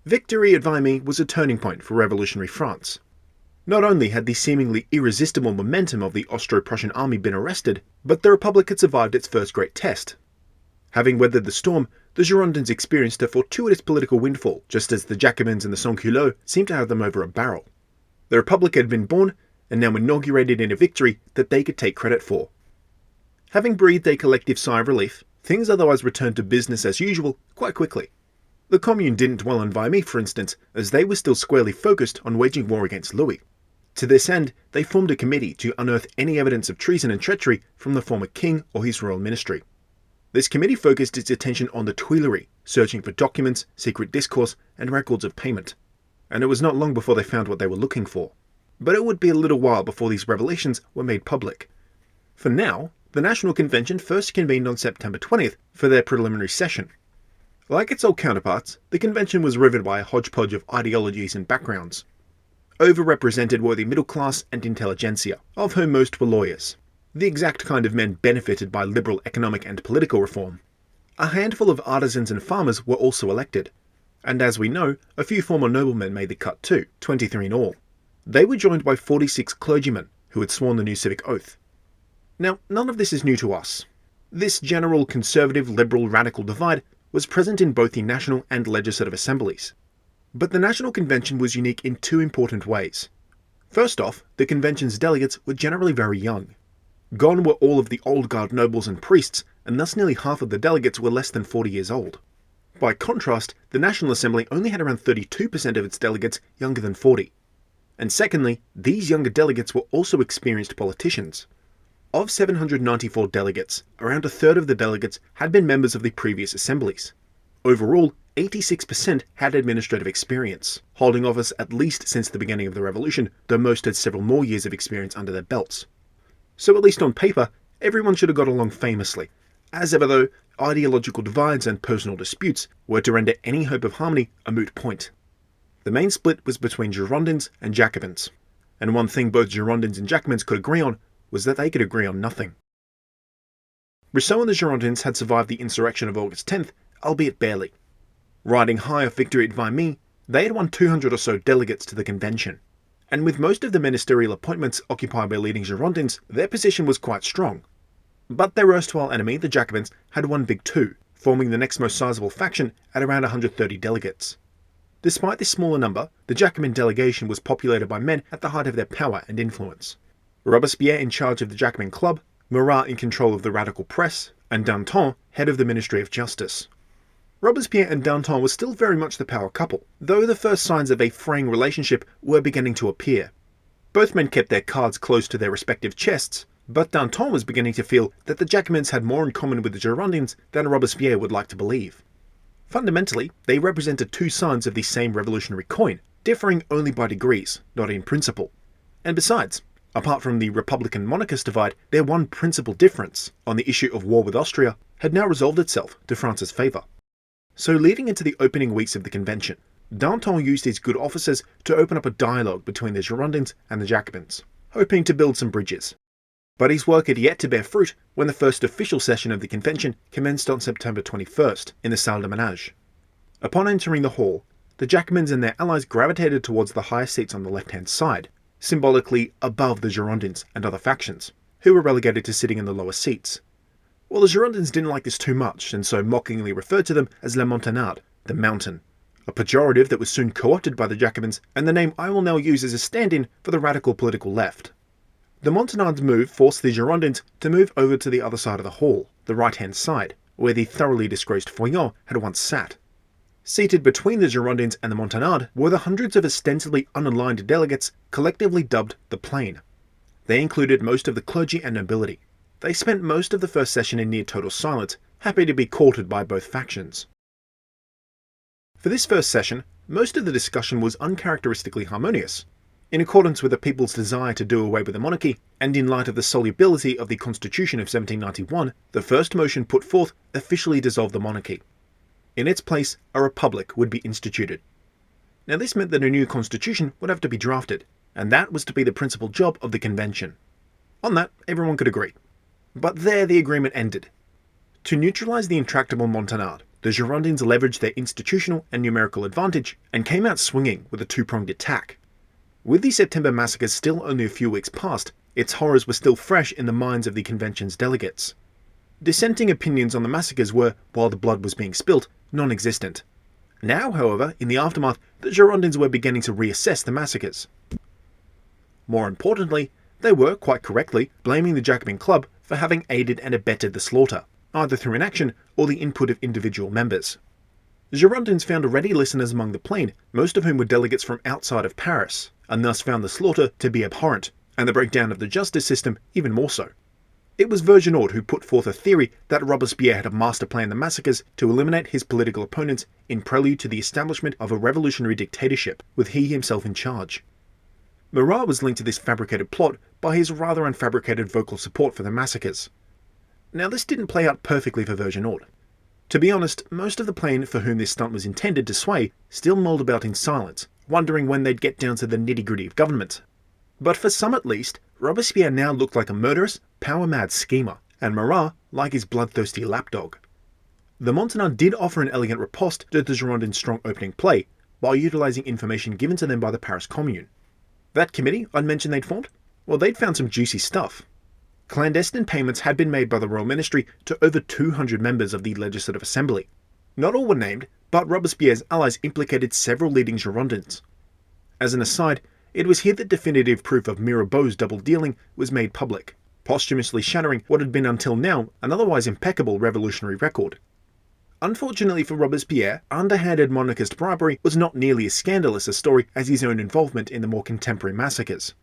Victory at Vimy was a turning point for revolutionary France. Not only had the seemingly irresistible momentum of the Austro-Prussian army been arrested, but the Republic had survived its first great test. Having weathered the storm, the Girondins experienced a fortuitous political windfall, just as the Jacobins and the Sans-Culottes seemed to have them over a barrel. The Republic had been born, and now inaugurated in a victory that they could take credit for. Having breathed a collective sigh of relief, things otherwise returned to business as usual quite quickly. The Commune didn't dwell on Vimy, for instance, as they were still squarely focused on waging war against Louis. To this end, they formed a committee to unearth any evidence of treason and treachery from the former king or his royal ministry. This committee focused its attention on the Tuileries, searching for documents, secret discourse, and records of payment. And it was not long before they found what they were looking for. But it would be a little while before these revelations were made public. For now, the National Convention first convened on September 20th for their preliminary session. Like its old counterparts, the convention was riven by a hodgepodge of ideologies and backgrounds. Overrepresented were the middle class and intelligentsia, of whom most were lawyers, the exact kind of men benefited by liberal economic and political reform. A handful of artisans and farmers were also elected, and as we know, a few former noblemen made the cut too, 23 in all. They were joined by 46 clergymen who had sworn the new civic oath. Now, none of this is new to us. This general conservative, liberal, radical divide was present in both the national and legislative assemblies. But the National Convention was unique in two important ways. First off, the convention's delegates were generally very young. Gone were all of the old guard nobles and priests, and thus nearly half of the delegates were less than 40 years old. By contrast, the National Assembly only had around 32% of its delegates younger than 40. And secondly, these younger delegates were also experienced politicians. Of 794 delegates, around a third of the delegates had been members of the previous assemblies. Overall, 86% had administrative experience, holding office at least since the beginning of the revolution, though most had several more years of experience under their belts. So at least on paper, everyone should have got along famously. As ever though, ideological divides and personal disputes were to render any hope of harmony a moot point. The main split was between Girondins and Jacobins, and one thing both Girondins and Jacobins could agree on was that they could agree on nothing. Rousseau and the Girondins had survived the insurrection of August 10th, albeit barely. Riding high off victory at Vimy, they had won 200 or so delegates to the convention, and with most of the ministerial appointments occupied by leading Girondins, their position was quite strong. But their erstwhile enemy, the Jacobins, had won big too, forming the next most sizable faction at around 130 delegates. Despite this smaller number, the Jacobin delegation was populated by men at the height of their power and influence. Robespierre in charge of the Jacobin Club, Marat in control of the radical press, and Danton head of the Ministry of Justice. Robespierre and Danton were still very much the power couple, though the first signs of a fraying relationship were beginning to appear. Both men kept their cards close to their respective chests, but Danton was beginning to feel that the Jacobins had more in common with the Girondins than Robespierre would like to believe. Fundamentally, they represented two sides of the same revolutionary coin, differing only by degrees, not in principle. And besides, apart from the Republican-monarchist divide, their one principal difference on the issue of war with Austria had now resolved itself to France's favour. So leading into the opening weeks of the convention, Danton used his good offices to open up a dialogue between the Girondins and the Jacobins, hoping to build some bridges. But his work had yet to bear fruit when the first official session of the convention commenced on September 21st in the Salle de Ménage. Upon entering the hall, the Jacobins and their allies gravitated towards the higher seats on the left-hand side, symbolically above the Girondins and other factions, who were relegated to sitting in the lower seats. Well, the Girondins didn't like this too much, and so mockingly referred to them as La Montagnarde, the mountain, a pejorative that was soon co-opted by the Jacobins, and the name I will now use as a stand-in for the radical political left. The Montagnarde's move forced the Girondins to move over to the other side of the hall, the right-hand side, where the thoroughly disgraced Foillon had once sat. Seated between the Girondins and the Montagnarde were the hundreds of ostensibly unaligned delegates collectively dubbed the Plain. They included most of the clergy and nobility. They spent most of the first session in near total silence, happy to be courted by both factions. For this first session, most of the discussion was uncharacteristically harmonious. In accordance with the people's desire to do away with the monarchy, and in light of the solubility of the Constitution of 1791, the first motion put forth officially dissolved the monarchy. In its place, a republic would be instituted. Now this meant that a new constitution would have to be drafted, and that was to be the principal job of the convention. On that, everyone could agree. But there the agreement ended. To neutralize the intractable Montagnarde, the Girondins leveraged their institutional and numerical advantage and came out swinging with a two-pronged attack. With the September massacres still only a few weeks past, its horrors were still fresh in the minds of the convention's delegates. Dissenting opinions on the massacres were, while the blood was being spilt, non-existent. Now, however, in the aftermath, the Girondins were beginning to reassess the massacres. More importantly, they were, quite correctly, blaming the Jacobin Club for having aided and abetted the slaughter, either through inaction or the input of individual members. The Girondins found ready listeners among the Plain, most of whom were delegates from outside of Paris, and thus found the slaughter to be abhorrent, and the breakdown of the justice system even more so. It was Vergniaud who put forth a theory that Robespierre had master-planned the massacres to eliminate his political opponents in prelude to the establishment of a revolutionary dictatorship, with he himself in charge. Marat was linked to this fabricated plot by his rather unfabricated vocal support for the massacres. Now, this didn't play out perfectly for Vergniaud. To be honest, most of the Plain for whom this stunt was intended to sway still mulled about in silence, wondering when they'd get down to the nitty-gritty of government. But for some at least, Robespierre now looked like a murderous, power-mad schemer, and Marat like his bloodthirsty lapdog. The Montagnards did offer an elegant riposte to the Girondins' strong opening play, by utilising information given to them by the Paris Commune. That committee I'd mentioned they'd formed? Well, they'd found some juicy stuff. Clandestine payments had been made by the Royal Ministry to over 200 members of the Legislative Assembly. Not all were named, but Robespierre's allies implicated several leading Girondins. As an aside, it was here that definitive proof of Mirabeau's double-dealing was made public, posthumously shattering what had been until now an otherwise impeccable revolutionary record. Unfortunately for Robespierre, underhanded monarchist bribery was not nearly as scandalous a story as his own involvement in the more contemporary massacres.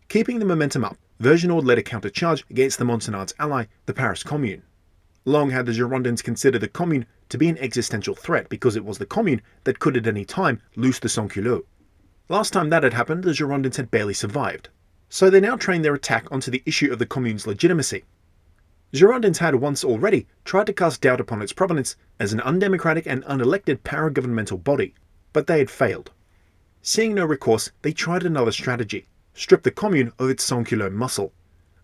Keeping the momentum up, Vergniaud led a counter-charge against the Montagnards' ally, the Paris Commune. Long had the Girondins considered the Commune to be an existential threat because it was the Commune that could at any time loose the sans-culottes. Last time that had happened, the Girondins had barely survived, so they now trained their attack onto the issue of the Commune's legitimacy. Girondins had once already tried to cast doubt upon its provenance as an undemocratic and unelected paragovernmental body, but they had failed. Seeing no recourse, they tried another strategy: strip the Commune of its sans-culotte muscle.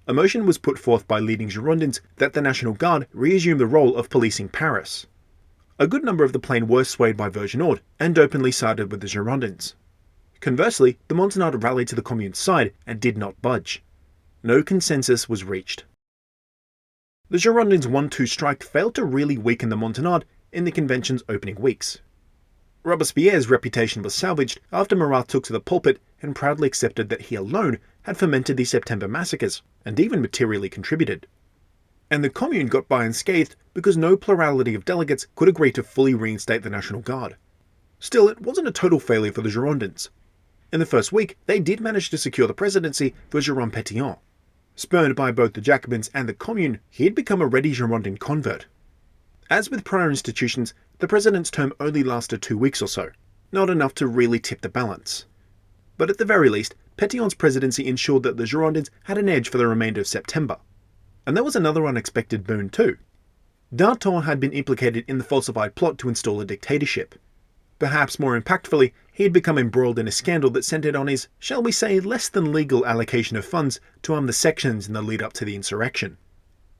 A motion was put forth by leading Girondins that the National Guard reassume the role of policing Paris. A good number of the Plain were swayed by Vergniaud and openly sided with the Girondins. Conversely, the Montagnards rallied to the Commune's side and did not budge. No consensus was reached. The Girondins' 1-2 strike failed to really weaken the Montagnards in the convention's opening weeks. Robespierre's reputation was salvaged after Marat took to the pulpit and proudly accepted that he alone had fomented the September massacres, and even materially contributed. And the Commune got by unscathed because no plurality of delegates could agree to fully reinstate the National Guard. Still, it wasn't a total failure for the Girondins. In the first week, they did manage to secure the presidency for Jérôme Pétion. Spurned by both the Jacobins and the Commune, he had become a ready Girondin convert. As with prior institutions, the president's term only lasted 2 weeks or so, not enough to really tip the balance. But at the very least, Pétion's presidency ensured that the Girondins had an edge for the remainder of September. And there was another unexpected boon too. Danton had been implicated in the falsified plot to install a dictatorship. Perhaps more impactfully, he had become embroiled in a scandal that centered on his, shall we say, less than legal allocation of funds to arm the sections in the lead up to the insurrection.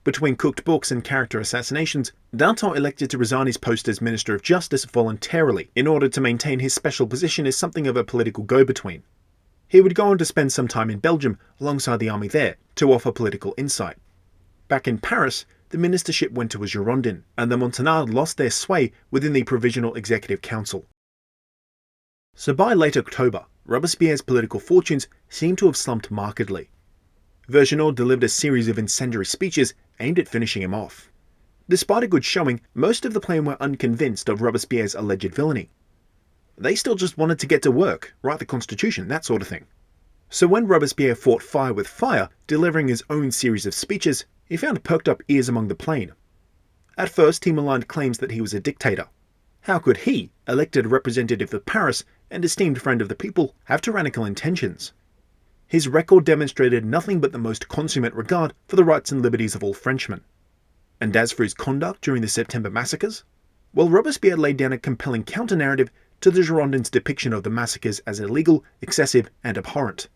Between cooked books and character assassinations, Danton elected to resign his post as Minister of Justice voluntarily in order to maintain his special position as something of a political go-between. He would go on to spend some time in Belgium alongside the army there to offer political insight. Back in Paris, the ministership went to a Girondin, and the Montagnards lost their sway within the Provisional Executive Council. So by late October, Robespierre's political fortunes seemed to have slumped markedly. Vergniaud delivered a series of incendiary speeches aimed at finishing him off. Despite a good showing, most of the Plain were unconvinced of Robespierre's alleged villainy. They still just wanted to get to work, write the constitution, that sort of thing. So when Robespierre fought fire with fire, delivering his own series of speeches, he found perked up ears among the Plain. At first, he maligned claims that he was a dictator. How could he, elected representative of Paris and esteemed friend of the people, have tyrannical intentions? His record demonstrated nothing but the most consummate regard for the rights and liberties of all Frenchmen. And as for his conduct during the September massacres, well, Robespierre laid down a compelling counter-narrative to the Girondins' depiction of the massacres as illegal, excessive, and abhorrent.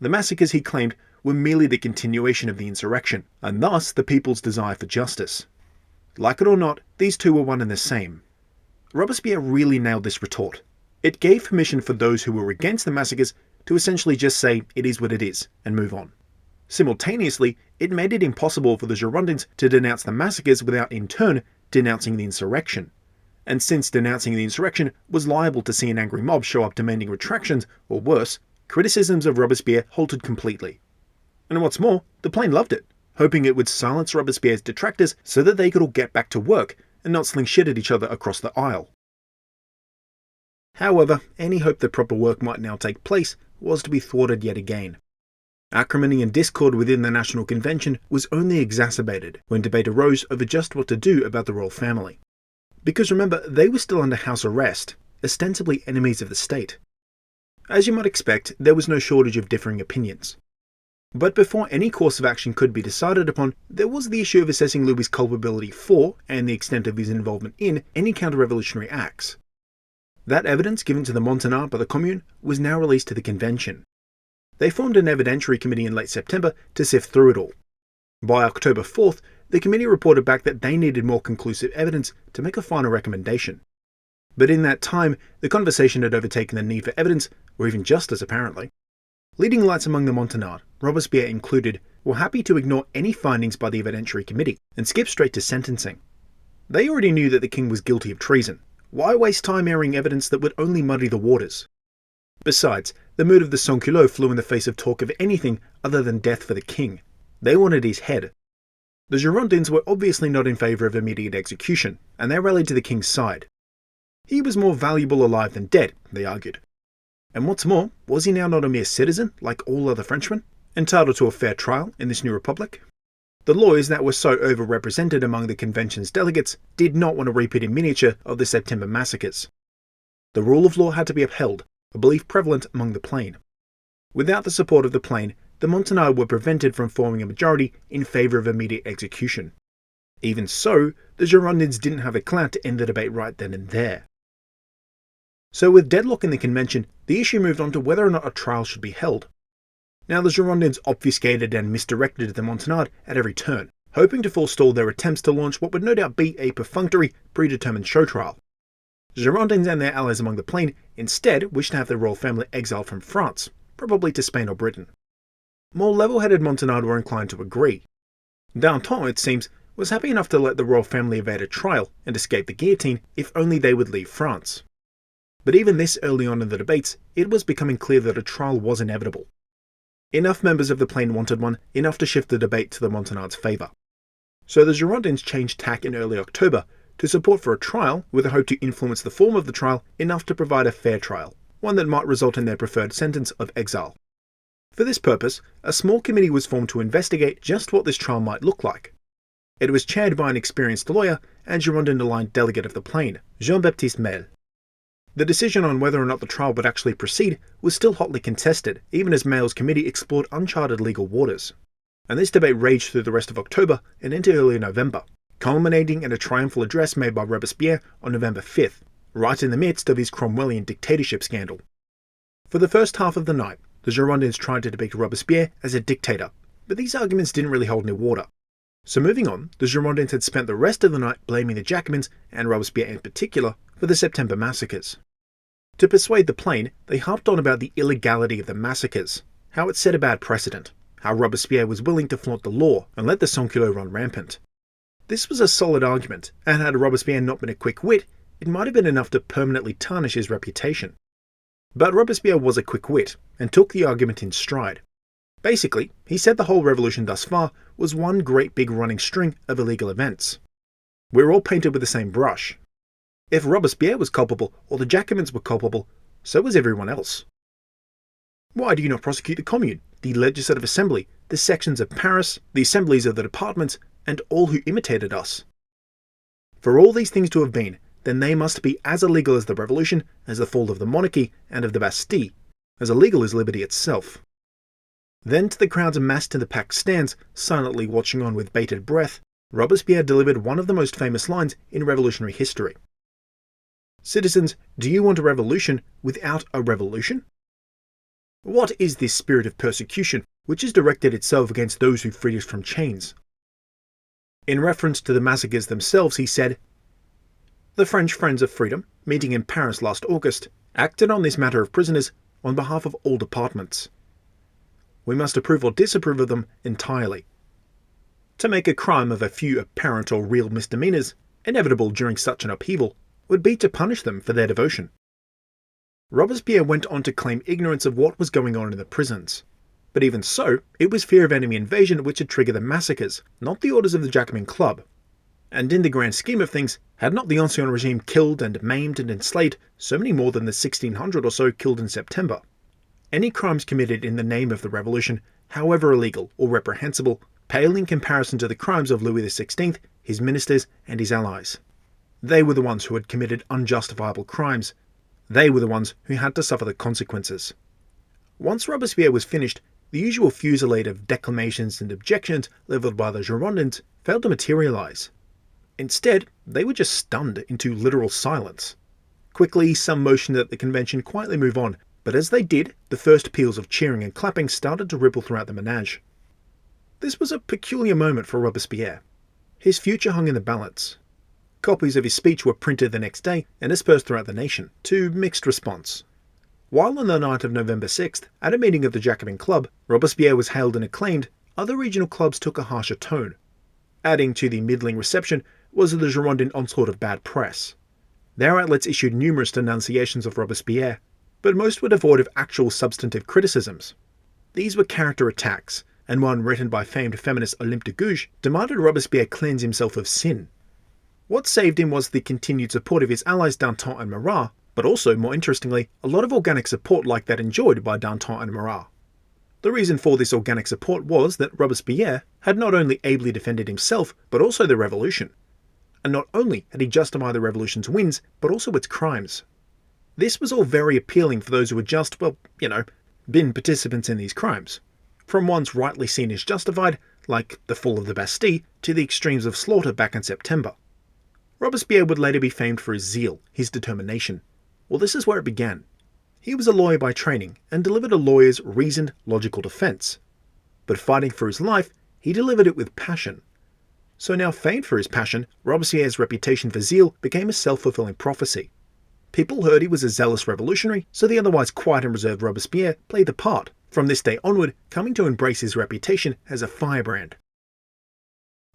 The massacres, he claimed, were merely the continuation of the insurrection, and thus the people's desire for justice. Like it or not, these two were one and the same. Robespierre really nailed this retort. It gave permission for those who were against the massacres to essentially just say it is what it is and move on. Simultaneously, it made it impossible for the Girondins to denounce the massacres without in turn denouncing the insurrection. And since denouncing the insurrection was liable to see an angry mob show up demanding retractions, or worse, criticisms of Robespierre halted completely. And what's more, the Plain loved it, hoping it would silence Robespierre's detractors so that they could all get back to work and not sling shit at each other across the aisle. However, any hope that proper work might now take place was to be thwarted yet again. Acrimony and discord within the National Convention was only exacerbated when debate arose over just what to do about the royal family. Because remember, they were still under house arrest, ostensibly enemies of the state. As you might expect, there was no shortage of differing opinions. But before any course of action could be decided upon, there was the issue of assessing Louis's culpability for, and the extent of his involvement in, any counter-revolutionary acts. That evidence given to the Montagnards by the Commune was now released to the Convention. They formed an evidentiary committee in late September to sift through it all. By October 4th, the committee reported back that they needed more conclusive evidence to make a final recommendation. But in that time, the conversation had overtaken the need for evidence, or even justice apparently. Leading lights among the Montagnards, Robespierre included, were happy to ignore any findings by the evidentiary committee and skip straight to sentencing. They already knew that the king was guilty of treason. Why waste time airing evidence that would only muddy the waters? Besides, the mood of the sans-culottes flew in the face of talk of anything other than death for the king. They wanted his head. The Girondins were obviously not in favour of immediate execution, and they rallied to the king's side. He was more valuable alive than dead, they argued. And what's more, was he now not a mere citizen, like all other Frenchmen, entitled to a fair trial in this new republic? The lawyers that were so overrepresented among the convention's delegates did not want a repeat in miniature of the September massacres. The rule of law had to be upheld, a belief prevalent among the Plain. Without the support of the Plain, the Montagnards were prevented from forming a majority in favour of immediate execution. Even so, the Girondins didn't have the clout to end the debate right then and there. So with deadlock in the convention, the issue moved on to whether or not a trial should be held. Now the Girondins obfuscated and misdirected the Montagnards at every turn, hoping to forestall their attempts to launch what would no doubt be a perfunctory, predetermined show trial. The Girondins and their allies among the Plain instead wished to have the royal family exiled from France, probably to Spain or Britain. More level-headed Montagnards were inclined to agree. Danton, it seems, was happy enough to let the royal family evade a trial and escape the guillotine if only they would leave France. But even this early on in the debates, it was becoming clear that a trial was inevitable. Enough members of the Plain wanted one, enough to shift the debate to the Montagnards' favour. So the Girondins changed tack in early October to support for a trial with a hope to influence the form of the trial enough to provide a fair trial, one that might result in their preferred sentence of exile. For this purpose, a small committee was formed to investigate just what this trial might look like. It was chaired by an experienced lawyer and Girondin-aligned delegate of the Plain, Jean-Baptiste Maille. The decision on whether or not the trial would actually proceed was still hotly contested, even as Maille's committee explored uncharted legal waters. And this debate raged through the rest of October and into early November, culminating in a triumphal address made by Robespierre on November 5th, right in the midst of his Cromwellian dictatorship scandal. For the first half of the night, the Girondins tried to depict Robespierre as a dictator, but these arguments didn't really hold any water. So moving on, the Girondins had spent the rest of the night blaming the Jacobins, and Robespierre in particular, for the September massacres. To persuade the Plain, they harped on about the illegality of the massacres, how it set a bad precedent, how Robespierre was willing to flaunt the law and let the sans-culottes run rampant. This was a solid argument, and had Robespierre not been a quick wit, it might have been enough to permanently tarnish his reputation. But Robespierre was a quick wit, and took the argument in stride. Basically, he said the whole revolution thus far was one great big running string of illegal events. We're all painted with the same brush. If Robespierre was culpable, or the Jacobins were culpable, so was everyone else. Why do you not prosecute the Commune, the Legislative Assembly, the sections of Paris, the assemblies of the departments, and all who imitated us? For all these things to have been, then they must be as illegal as the Revolution, as the fall of the monarchy and of the Bastille, as illegal as liberty itself. Then to the crowds amassed in the packed stands, silently watching on with bated breath, Robespierre delivered one of the most famous lines in revolutionary history. Citizens, do you want a revolution without a revolution? What is this spirit of persecution which has directed itself against those who freed us from chains? In reference to the massacres themselves, he said, "The French Friends of Freedom, meeting in Paris last August, acted on this matter of prisoners on behalf of all departments. We must approve or disapprove of them entirely. To make a crime of a few apparent or real misdemeanors, inevitable during such an upheaval, would be to punish them for their devotion." Robespierre went on to claim ignorance of what was going on in the prisons. But even so, it was fear of enemy invasion which had triggered the massacres, not the orders of the Jacobin Club. And in the grand scheme of things, had not the Ancien regime killed and maimed and enslaved so many more than the 1,600 or so killed in September? Any crimes committed in the name of the revolution, however illegal or reprehensible, pale in comparison to the crimes of Louis XVI, his ministers and his allies. They were the ones who had committed unjustifiable crimes. They were the ones who had to suffer the consequences. Once Robespierre was finished, the usual fusillade of declamations and objections levelled by the Girondins failed to materialise. Instead, they were just stunned into literal silence. Quickly, some motioned that the convention quietly move on, but as they did, the first peals of cheering and clapping started to ripple throughout the menage. This was a peculiar moment for Robespierre. His future hung in the balance. Copies of his speech were printed the next day and dispersed throughout the nation, to mixed response. While on the night of November 6th, at a meeting of the Jacobin Club, Robespierre was hailed and acclaimed, other regional clubs took a harsher tone. Adding to the middling reception was the Girondin onslaught of bad press. Their outlets issued numerous denunciations of Robespierre, but most were devoid of actual substantive criticisms. These were character attacks, and one written by famed feminist Olympe de Gouges demanded Robespierre cleanse himself of sin. What saved him was the continued support of his allies Danton and Marat, but also, more interestingly, a lot of organic support like that enjoyed by Danton and Marat. The reason for this organic support was that Robespierre had not only ably defended himself, but also the revolution. And not only had he justified the revolution's wins, but also its crimes. This was all very appealing for those who had just, been participants in these crimes. From ones rightly seen as justified, like the fall of the Bastille, to the extremes of slaughter back in September. Robespierre would later be famed for his zeal, his determination. Well, this is where it began. He was a lawyer by training and delivered a lawyer's reasoned, logical defense. But fighting for his life, he delivered it with passion. So now famed for his passion, Robespierre's reputation for zeal became a self-fulfilling prophecy. People heard he was a zealous revolutionary, so the otherwise quiet and reserved Robespierre played the part, from this day onward coming to embrace his reputation as a firebrand.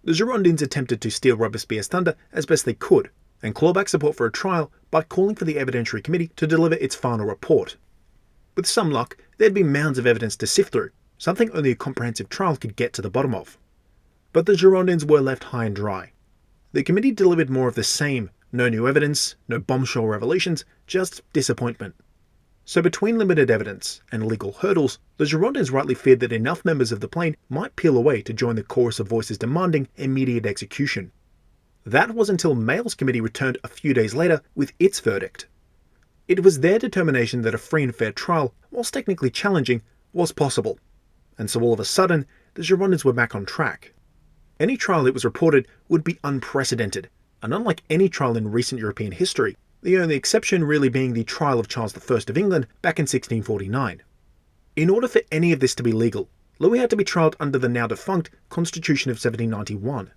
The Girondins attempted to steal Robespierre's thunder as best they could, and claw back support for a trial by calling for the evidentiary committee to deliver its final report. With some luck, there'd be mounds of evidence to sift through, something only a comprehensive trial could get to the bottom of. But the Girondins were left high and dry. The committee delivered more of the same, no new evidence, no bombshell revelations, just disappointment. So between limited evidence and legal hurdles, the Girondins rightly feared that enough members of the plane might peel away to join the chorus of voices demanding immediate execution. That was until Maille's committee returned a few days later with its verdict. It was their determination that a free and fair trial, whilst technically challenging, was possible. And so all of a sudden, the Girondins were back on track. Any trial, it was reported, would be unprecedented, and unlike any trial in recent European history, the only exception really being the trial of Charles I of England back in 1649. In order for any of this to be legal, Louis had to be trialled under the now defunct Constitution of 1791.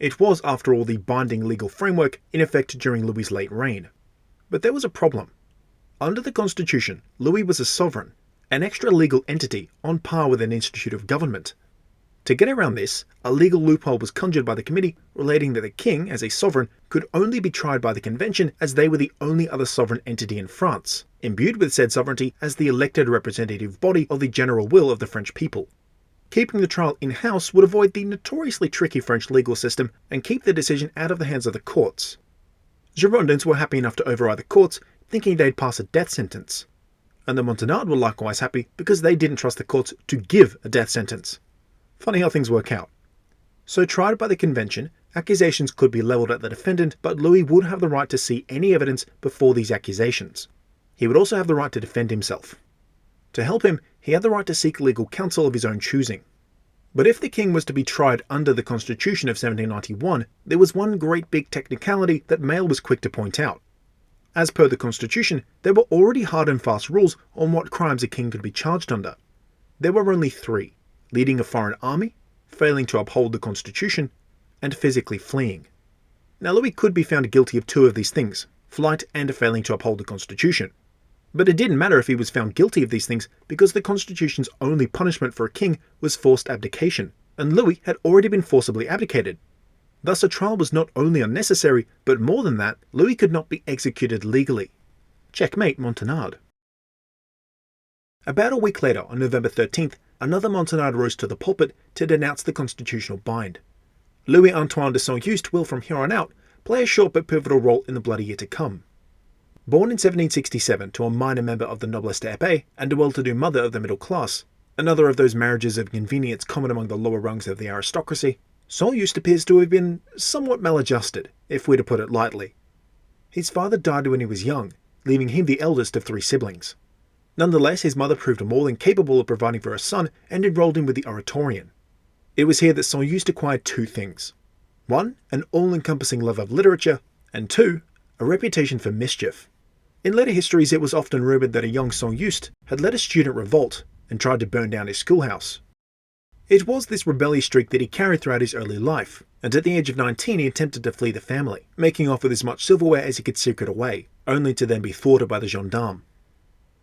It was, after all, the binding legal framework in effect during Louis's late reign. But there was a problem. Under the Constitution, Louis was a sovereign, an extra legal entity on par with an institute of government. To get around this, a legal loophole was conjured by the committee relating that the king, as a sovereign, could only be tried by the convention as they were the only other sovereign entity in France, imbued with said sovereignty as the elected representative body of the general will of the French people. Keeping the trial in-house would avoid the notoriously tricky French legal system and keep the decision out of the hands of the courts. Girondins were happy enough to override the courts, thinking they'd pass a death sentence. And the Montagnards were likewise happy because they didn't trust the courts to give a death sentence. Funny how things work out. So tried by the convention, accusations could be levelled at the defendant, but Louis would have the right to see any evidence before these accusations. He would also have the right to defend himself. To help him, he had the right to seek legal counsel of his own choosing. But if the king was to be tried under the Constitution of 1791, there was one great big technicality that Maille was quick to point out. As per the Constitution, there were already hard and fast rules on what crimes a king could be charged under. There were only 3: leading a foreign army, failing to uphold the Constitution, and physically fleeing. Now Louis could be found guilty of two of these things, flight and failing to uphold the constitution. But it didn't matter if he was found guilty of these things because the constitution's only punishment for a king was forced abdication, and Louis had already been forcibly abdicated. Thus a trial was not only unnecessary, but more than that, Louis could not be executed legally. Checkmate Montagnard. About a week later, on November 13th, another Montagnard rose to the pulpit to denounce the constitutional bind. Louis-Antoine de Saint-Just will from here on out play a short but pivotal role in the bloody year to come. Born in 1767 to a minor member of the noblesse d'épée and a well-to-do mother of the middle class, another of those marriages of convenience common among the lower rungs of the aristocracy, Saint-Just appears to have been somewhat maladjusted, if we're to put it lightly. His father died when he was young, leaving him the eldest of 3 siblings. Nonetheless, his mother proved more than capable of providing for her son and enrolled him with the Oratorian. It was here that Saint-Just acquired 2 things. 1, an all-encompassing love of literature, and 2, a reputation for mischief. In later histories, it was often rumoured that a young Saint-Just had led a student revolt and tried to burn down his schoolhouse. It was this rebellious streak that he carried throughout his early life, and at the age of 19 he attempted to flee the family, making off with as much silverware as he could secret away, only to then be thwarted by the gendarmes.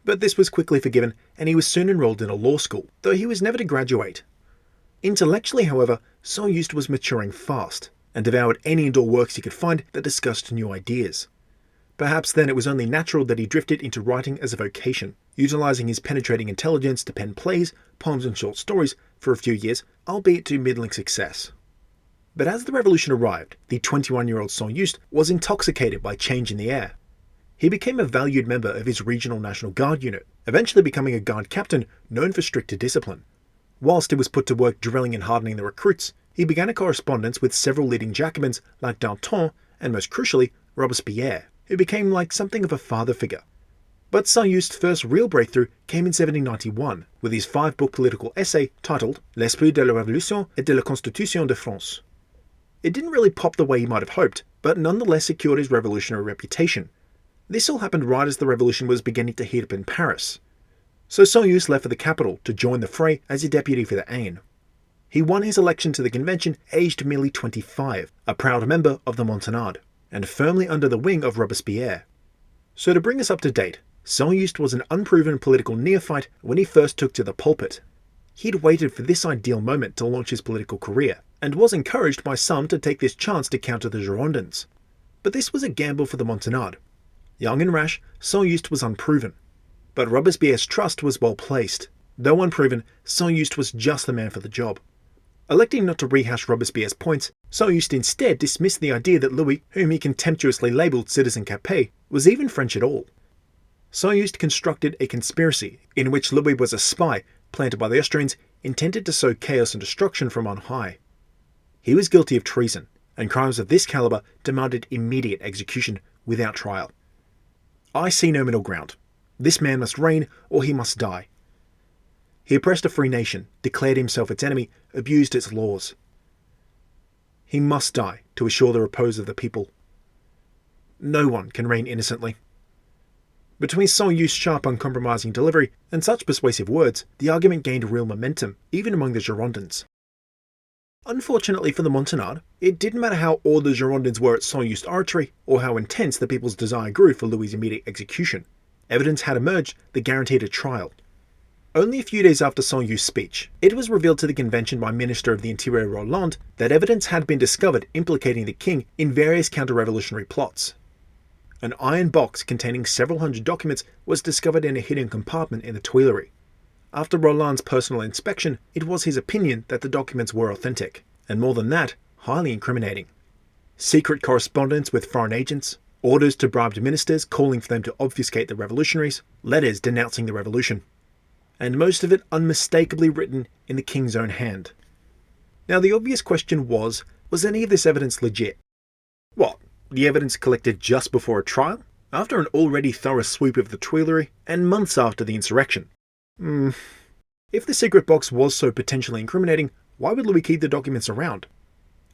But this was quickly forgiven, and he was soon enrolled in a law school, though he was never to graduate. Intellectually, however, Saint-Just was maturing fast, and devoured any and all works he could find that discussed new ideas. Perhaps then it was only natural that he drifted into writing as a vocation, utilizing his penetrating intelligence to pen plays, poems and short stories for a few years, albeit to middling success. But as the revolution arrived, the 21-year-old Saint-Just was intoxicated by change in the air. He became a valued member of his regional National Guard unit, eventually becoming a guard captain known for stricter discipline. Whilst he was put to work drilling and hardening the recruits, he began a correspondence with several leading Jacobins like Danton and, most crucially, Robespierre, who became like something of a father figure. But Saint-Just's first real breakthrough came in 1791 with his 5-book political essay titled L'Esprit de la Révolution et de la Constitution de France. It didn't really pop the way he might have hoped, but nonetheless secured his revolutionary reputation. This all happened right as the revolution was beginning to heat up in Paris. So Saint-Just left for the capital to join the fray as a deputy for the Aisne. He won his election to the convention aged merely 25, a proud member of the Montagnard, and firmly under the wing of Robespierre. So to bring us up to date, Saint-Just was an unproven political neophyte when he first took to the pulpit. He'd waited for this ideal moment to launch his political career, and was encouraged by some to take this chance to counter the Girondins. But this was a gamble for the Montagnard. Young and rash, Saint-Just was unproven. But Robespierre's trust was well placed. Though unproven, Saint-Just was just the man for the job. Electing not to rehash Robespierre's points, Saint-Just instead dismissed the idea that Louis, whom he contemptuously labelled Citizen Capet, was even French at all. Saint-Just constructed a conspiracy in which Louis was a spy planted by the Austrians intended to sow chaos and destruction from on high. He was guilty of treason, and crimes of this calibre demanded immediate execution without trial. I see no middle ground. This man must reign or he must die. He oppressed a free nation, declared himself its enemy, abused its laws. He must die to assure the repose of the people. No one can reign innocently. Between Saint-Just's sharp, uncompromising delivery and such persuasive words, the argument gained real momentum, even among the Girondins. Unfortunately for the Montagnard, it didn't matter how awed the Girondins were at Saint-Just's oratory, or how intense the people's desire grew for Louis's immediate execution. Evidence had emerged that guaranteed a trial. Only a few days after Saint-Just's speech, it was revealed to the convention by Minister of the Interior Roland that evidence had been discovered implicating the king in various counter-revolutionary plots. An iron box containing several hundred documents was discovered in a hidden compartment in the Tuileries. After Roland's personal inspection, it was his opinion that the documents were authentic, and more than that, highly incriminating. Secret correspondence with foreign agents, orders to bribed ministers calling for them to obfuscate the revolutionaries, letters denouncing the revolution, and most of it unmistakably written in the king's own hand. Now the obvious question was any of this evidence legit? What, the evidence collected just before a trial, after an already thorough sweep of the Tuileries, and months after the insurrection? If the secret box was so potentially incriminating, why would Louis keep the documents around?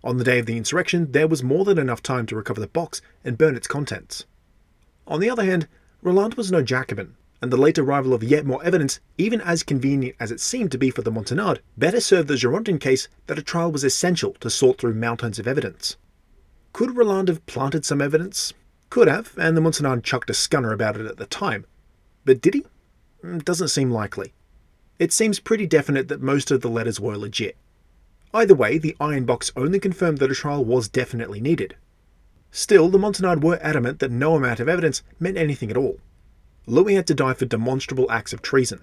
On the day of the insurrection, there was more than enough time to recover the box and burn its contents. On the other hand, Roland was no Jacobin, and the late arrival of yet more evidence, even as convenient as it seemed to be for the Montagnard, better served the Girondin case that a trial was essential to sort through mountains of evidence. Could Roland have planted some evidence? Could have, and the Montagnard chucked a scunner about it at the time. But did he? Doesn't seem likely. It seems pretty definite that most of the letters were legit. Either way, the Iron Box only confirmed that a trial was definitely needed. Still, the Montagnard were adamant that no amount of evidence meant anything at all. Louis had to die for demonstrable acts of treason.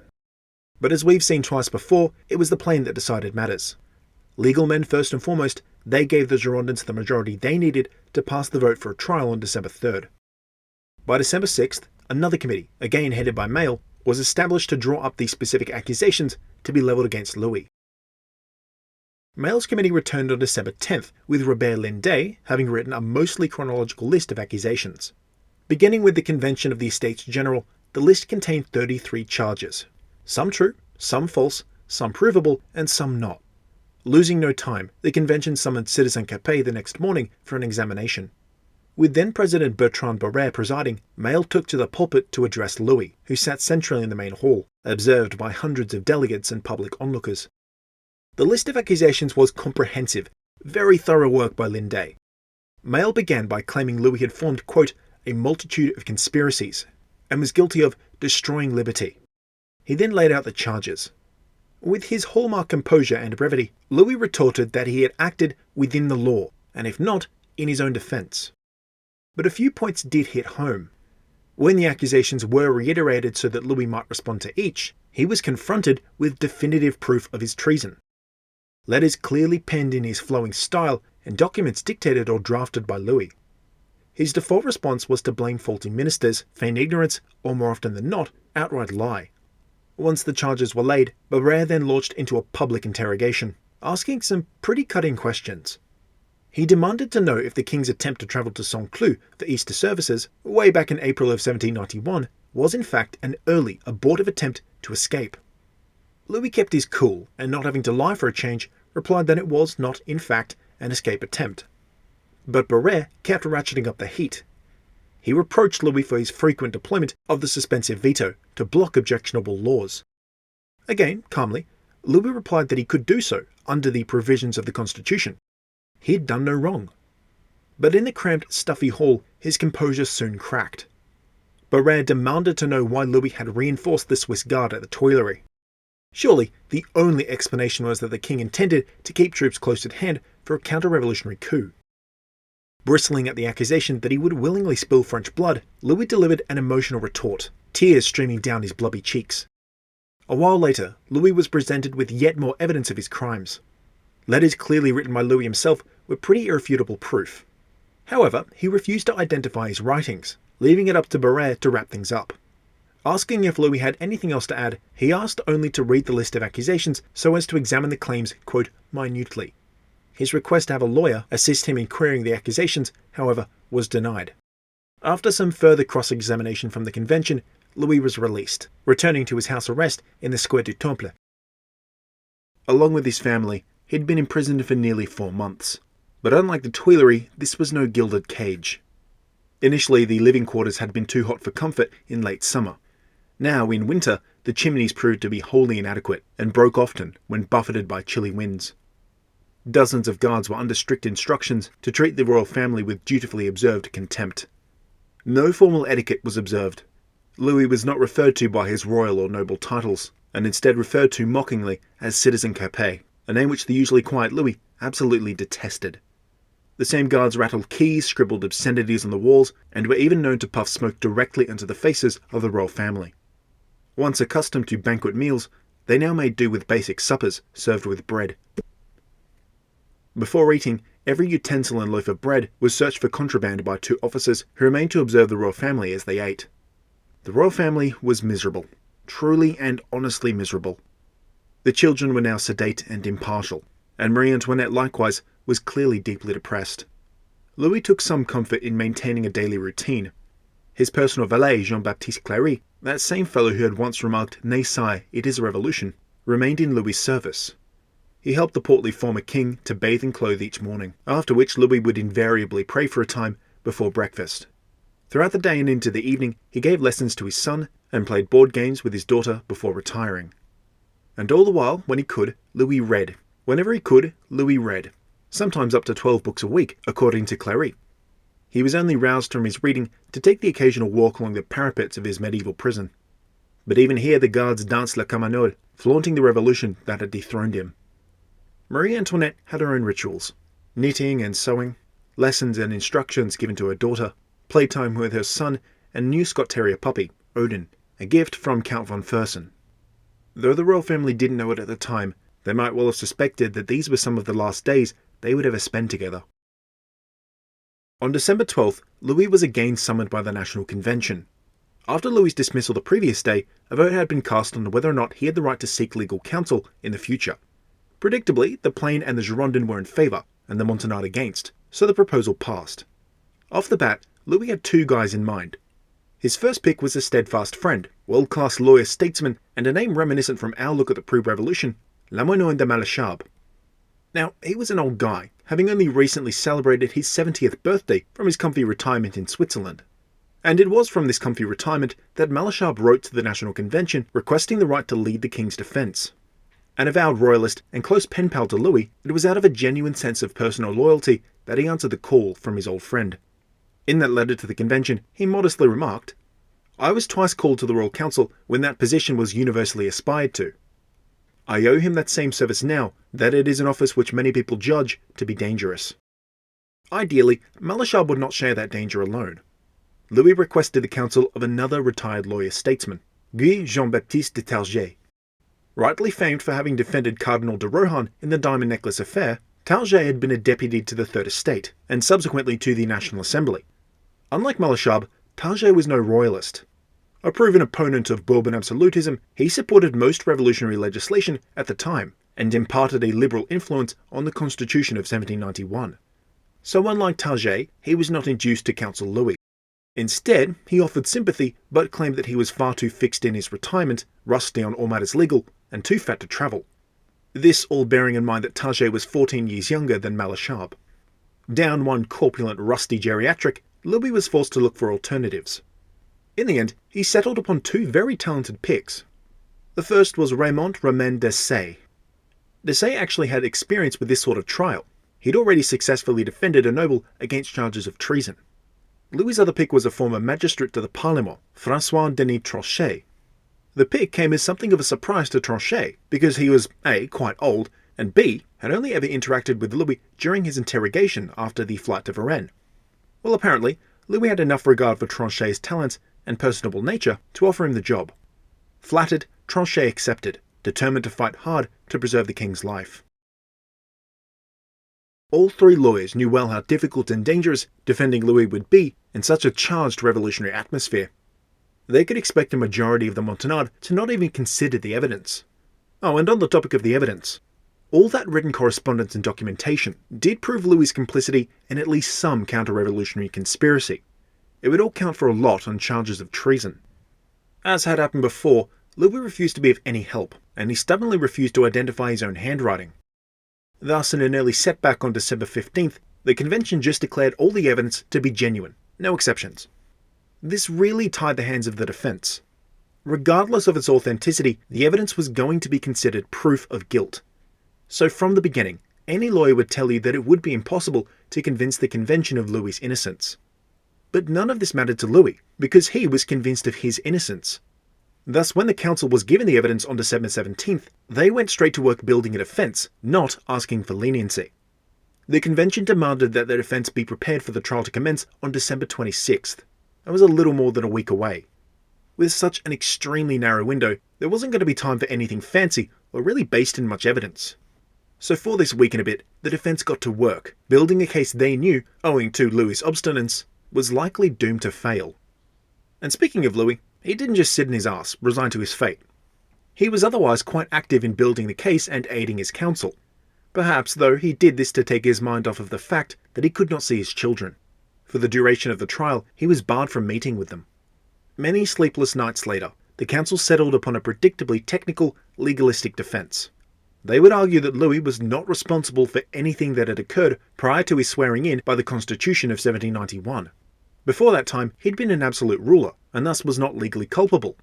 But as we've seen twice before, it was the plain that decided matters. Legal men first and foremost, they gave the Girondins the majority they needed to pass the vote for a trial on December 3rd. By December 6th, another committee, again headed by Maille, was established to draw up these specific accusations to be levelled against Louis. Maille's committee returned on December 10th, with Robert Lindet having written a mostly chronological list of accusations. Beginning with the Convention of the Estates General, the list contained 33 charges. Some true, some false, some provable, and some not. Losing no time, the convention summoned Citizen Capet the next morning for an examination. With then-President Bertrand Barrère presiding, Maille took to the pulpit to address Louis, who sat centrally in the main hall, observed by hundreds of delegates and public onlookers. The list of accusations was comprehensive, very thorough work by Lindet. Maille began by claiming Louis had formed, quote, a multitude of conspiracies, and was guilty of destroying liberty. He then laid out the charges. With his hallmark composure and brevity, Louis retorted that he had acted within the law, and if not, in his own defence. But a few points did hit home. When the accusations were reiterated so that Louis might respond to each, he was confronted with definitive proof of his treason. Letters clearly penned in his flowing style and documents dictated or drafted by Louis. His default response was to blame faulty ministers, feign ignorance, or more often than not, outright lie. Once the charges were laid, Barrère then launched into a public interrogation, asking some pretty cutting questions. He demanded to know if the king's attempt to travel to Saint-Cloud for Easter services, way back in April of 1791, was in fact an early, abortive attempt to escape. Louis kept his cool, and not having to lie for a change, replied that it was not, in fact, an escape attempt. But Barrère kept ratcheting up the heat. He reproached Louis for his frequent deployment of the suspensive veto to block objectionable laws. Again, calmly, Louis replied that he could do so under the provisions of the Constitution. He had done no wrong. But in the cramped, stuffy hall, his composure soon cracked. Barrère demanded to know why Louis had reinforced the Swiss Guard at the Tuileries. Surely, the only explanation was that the king intended to keep troops close at hand for a counter-revolutionary coup. Bristling at the accusation that he would willingly spill French blood, Louis delivered an emotional retort, tears streaming down his blubby cheeks. A while later, Louis was presented with yet more evidence of his crimes. Letters clearly written by Louis himself were pretty irrefutable proof. However, he refused to identify his writings, leaving it up to Barrère to wrap things up. Asking if Louis had anything else to add, he asked only to read the list of accusations so as to examine the claims, quote, minutely. His request to have a lawyer assist him in querying the accusations, however, was denied. After some further cross-examination from the convention, Louis was released, returning to his house arrest in the Square du Temple. Along with his family, he'd been imprisoned for nearly 4 months. But unlike the Tuileries, this was no gilded cage. Initially, the living quarters had been too hot for comfort in late summer. Now, in winter, the chimneys proved to be wholly inadequate and broke often when buffeted by chilly winds. Dozens of guards were under strict instructions to treat the royal family with dutifully observed contempt. No formal etiquette was observed. Louis was not referred to by his royal or noble titles, and instead referred to mockingly as Citizen Capet, a name which the usually quiet Louis absolutely detested. The same guards rattled keys, scribbled obscenities on the walls, and were even known to puff smoke directly into the faces of the royal family. Once accustomed to banquet meals, they now made do with basic suppers served with bread. Before eating, every utensil and loaf of bread was searched for contraband by 2 officers who remained to observe the royal family as they ate. The royal family was miserable, truly and honestly miserable. The children were now sedate and impartial, and Marie Antoinette likewise was clearly deeply depressed. Louis took some comfort in maintaining a daily routine. His personal valet, Jean-Baptiste Clary, that same fellow who had once remarked, "Nay, sire, it is a revolution," remained in Louis' service. He helped the portly former king to bathe and clothe each morning, after which Louis would invariably pray for a time before breakfast. Throughout the day and into the evening, he gave lessons to his son and played board games with his daughter before retiring. And all the while, when he could, Louis read. Whenever he could, Louis read. Sometimes up to 12 books a week, according to Clary. He was only roused from his reading to take the occasional walk along the parapets of his medieval prison. But even here the guards danced la camanode, flaunting the revolution that had dethroned him. Marie Antoinette had her own rituals. Knitting and sewing, lessons and instructions given to her daughter, playtime with her son, and a new Scott Terrier puppy, Odin, a gift from Count von Fersen. Though the royal family didn't know it at the time, they might well have suspected that these were some of the last days they would ever spend together. On December 12th, Louis was again summoned by the National Convention. After Louis's dismissal the previous day, a vote had been cast on whether or not he had the right to seek legal counsel in the future. Predictably, the Plain and the Girondin were in favour, and the Montagnard against, so the proposal passed. Off the bat, Louis had two guys in mind. His first pick was a steadfast friend, world-class lawyer-statesman, and a name reminiscent from our look at the pre-revolution, Lamoignon de Malesherbes. Now, he was an old guy, having only recently celebrated his 70th birthday from his comfy retirement in Switzerland. And it was from this comfy retirement that Malesherbes wrote to the National Convention requesting the right to lead the king's defence. An avowed royalist and close pen pal to Louis, it was out of a genuine sense of personal loyalty that he answered the call from his old friend. In that letter to the convention, he modestly remarked, "I was twice called to the Royal Council when that position was universally aspired to. I owe him that same service now that it is an office which many people judge to be dangerous." Ideally, Malesherbes would not share that danger alone. Louis requested the counsel of another retired lawyer-statesman, Guy Jean-Baptiste de Talget. Rightly famed for having defended Cardinal de Rohan in the Diamond Necklace affair, Talget had been a deputy to the Third Estate, and subsequently to the National Assembly. Unlike Malesherbes, Talget was no royalist. A proven opponent of Bourbon absolutism, he supported most revolutionary legislation at the time, and imparted a liberal influence on the Constitution of 1791. So unlike Talget, he was not induced to counsel Louis. Instead, he offered sympathy, but claimed that he was far too fixed in his retirement, rusty on all matters legal, and too fat to travel. This all bearing in mind that Talget was 14 years younger than Malesherbes. Down one corpulent rusty geriatric, Louis was forced to look for alternatives. In the end, he settled upon two very talented picks. The first was Raymond Romain Desaix. Desaix actually had experience with this sort of trial. He'd already successfully defended a noble against charges of treason. Louis's other pick was a former magistrate to the Parlement, François-Denis Tronchet. The pick came as something of a surprise to Tronchet, because he was A, quite old, and B, had only ever interacted with Louis during his interrogation after the flight to Varennes. Well, apparently, Louis had enough regard for Tronchet's talents and personable nature to offer him the job. Flattered, Tronchet accepted, determined to fight hard to preserve the king's life. All three lawyers knew well how difficult and dangerous defending Louis would be in such a charged revolutionary atmosphere. They could expect a majority of the Montagnard to not even consider the evidence. Oh, and on the topic of the evidence, all that written correspondence and documentation did prove Louis's complicity in at least some counter-revolutionary conspiracy. It would all count for a lot on charges of treason. As had happened before, Louis refused to be of any help, and he stubbornly refused to identify his own handwriting. Thus, in an early setback on December 15th, the convention just declared all the evidence to be genuine, no exceptions. This really tied the hands of the defense. Regardless of its authenticity, the evidence was going to be considered proof of guilt. So from the beginning, any lawyer would tell you that it would be impossible to convince the convention of Louis's innocence. But none of this mattered to Louis, because he was convinced of his innocence. Thus, when the council was given the evidence on December 17th, they went straight to work building a defence, not asking for leniency. The convention demanded that the defence be prepared for the trial to commence on December 26th. That was a little more than a week away. With such an extremely narrow window, there wasn't going to be time for anything fancy or really based in much evidence. So for this week and a bit, the defence got to work, building a case they knew, owing to Louis's obstinance, was likely doomed to fail. And speaking of Louis, he didn't just sit in his arse, resigned to his fate. He was otherwise quite active in building the case and aiding his counsel. Perhaps, though, he did this to take his mind off of the fact that he could not see his children. For the duration of the trial, he was barred from meeting with them. Many sleepless nights later, the council settled upon a predictably technical, legalistic defence. They would argue that Louis was not responsible for anything that had occurred prior to his swearing in by the Constitution of 1791. Before that time, he'd been an absolute ruler, and thus was not legally culpable.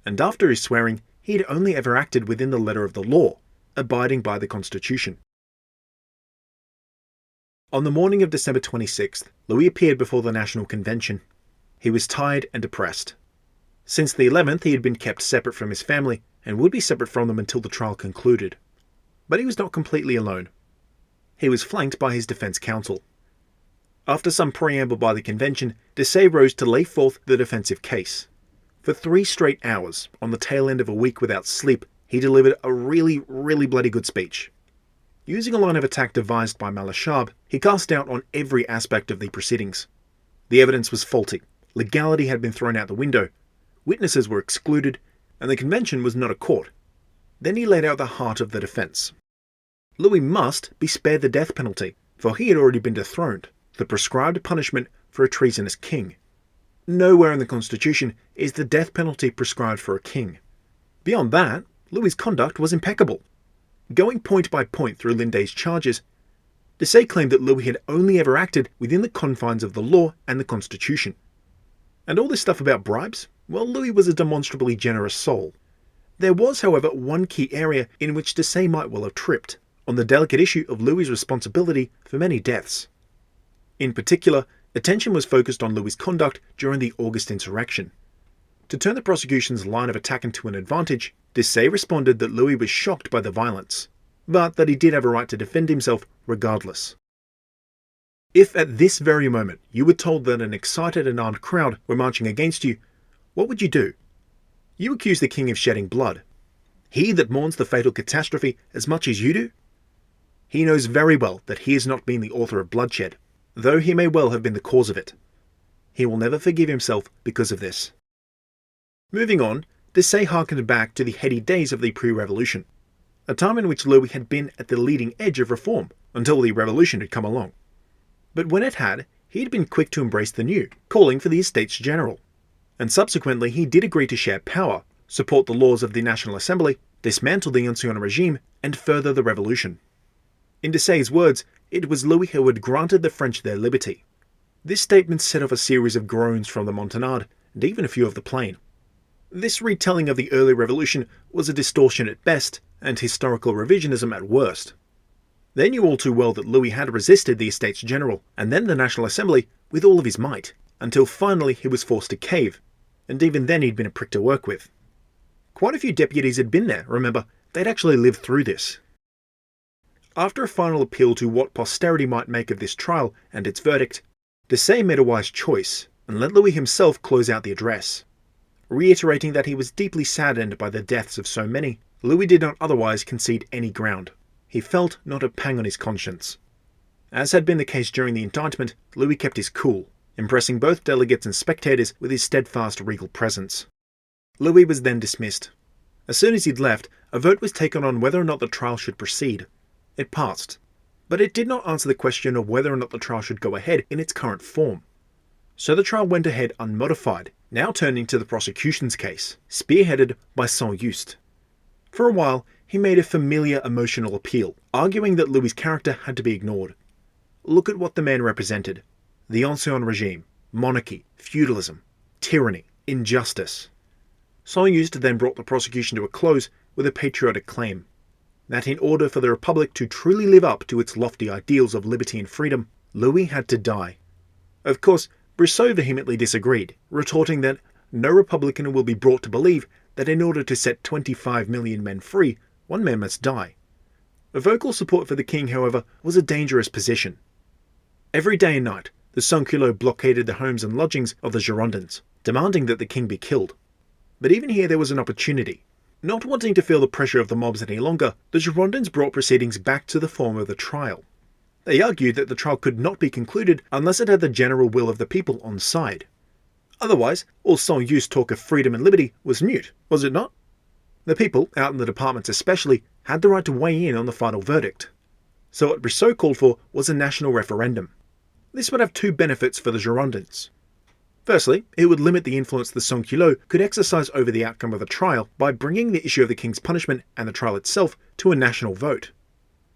and after his swearing, he had only ever acted within the letter of the law, abiding by the Constitution. On the morning of December 26th, Louis appeared before the National Convention. He was tired and depressed. Since the 11th, he had been kept separate from his family and would be separate from them until the trial concluded. But he was not completely alone. He was flanked by his defense counsel. After some preamble by the convention, Desaix rose to lay forth the defensive case. For 3 straight hours, on the tail end of a week without sleep, he delivered a really bloody good speech. Using a line of attack devised by Malesherbes, he cast doubt on every aspect of the proceedings. The evidence was faulty, legality had been thrown out the window, witnesses were excluded, and the convention was not a court. Then he laid out the heart of the defense. Louis must be spared the death penalty, for he had already been dethroned, the prescribed punishment for a treasonous king. Nowhere in the Constitution is the death penalty prescribed for a king. Beyond that, Louis's conduct was impeccable. Going point by point through Linday's charges, Desaix claimed that Louis had only ever acted within the confines of the law and the Constitution. And all this stuff about bribes? Well, Louis was a demonstrably generous soul. There was, however, one key area in which Desaix might well have tripped, on the delicate issue of Louis's responsibility for many deaths. In particular, attention was focused on Louis's conduct during the August insurrection. To turn the prosecution's line of attack into an advantage, Desaix responded that Louis was shocked by the violence, but that he did have a right to defend himself regardless. If at this very moment you were told that an excited and armed crowd were marching against you, what would you do? You accuse the king of shedding blood. He that mourns the fatal catastrophe as much as you do? He knows very well that he has not been the author of bloodshed, though he may well have been the cause of it. He will never forgive himself because of this. Moving on, Desaix harkened back to the heady days of the pre-revolution, a time in which Louis had been at the leading edge of reform until the revolution had come along. But when it had, he had been quick to embrace the new, calling for the Estates General. And subsequently he did agree to share power, support the laws of the National Assembly, dismantle the Ancien regime, and further the revolution. In Desaix's words, it was Louis who had granted the French their liberty. This statement set off a series of groans from the Montagnard, and even a few of the plain. This retelling of the early revolution was a distortion at best, and historical revisionism at worst. They knew all too well that Louis had resisted the Estates General, and then the National Assembly, with all of his might, until finally he was forced to cave, and even then he'd been a prick to work with. Quite a few deputies had been there, remember, they'd actually lived through this. After a final appeal to what posterity might make of this trial and its verdict, Desaix made a wise choice, and let Louis himself close out the address. Reiterating that he was deeply saddened by the deaths of so many, Louis did not otherwise concede any ground. He felt not a pang on his conscience. As had been the case during the indictment, Louis kept his cool, impressing both delegates and spectators with his steadfast regal presence. Louis was then dismissed. As soon as he'd left, a vote was taken on whether or not the trial should proceed. It passed, but it did not answer the question of whether or not the trial should go ahead in its current form. So the trial went ahead unmodified, now turning to the prosecution's case, spearheaded by Saint-Just. For a while, he made a familiar emotional appeal, arguing that Louis's character had to be ignored. Look at what the man represented. The Ancien regime, monarchy, feudalism, tyranny, injustice. Saint-Just then brought the prosecution to a close with a patriotic claim, that in order for the Republic to truly live up to its lofty ideals of liberty and freedom, Louis had to die. Of course, Brissot vehemently disagreed, retorting that no Republican will be brought to believe that in order to set 25 million men free, one man must die. A vocal support for the king, however, was a dangerous position. Every day and night, the sans-culottes blockaded the homes and lodgings of the Girondins, demanding that the king be killed. But even here there was an opportunity. Not wanting to feel the pressure of the mobs any longer, the Girondins brought proceedings back to the form of the trial. They argued that the trial could not be concluded unless it had the general will of the people on side. Otherwise, all Saint-Just talk of freedom and liberty was mute, was it not? The people, out in the departments especially, had the right to weigh in on the final verdict. So what Brissot called for was a national referendum. This would have 2 benefits for the Girondins. Firstly, it would limit the influence the sans-culottes could exercise over the outcome of the trial by bringing the issue of the king's punishment and the trial itself to a national vote.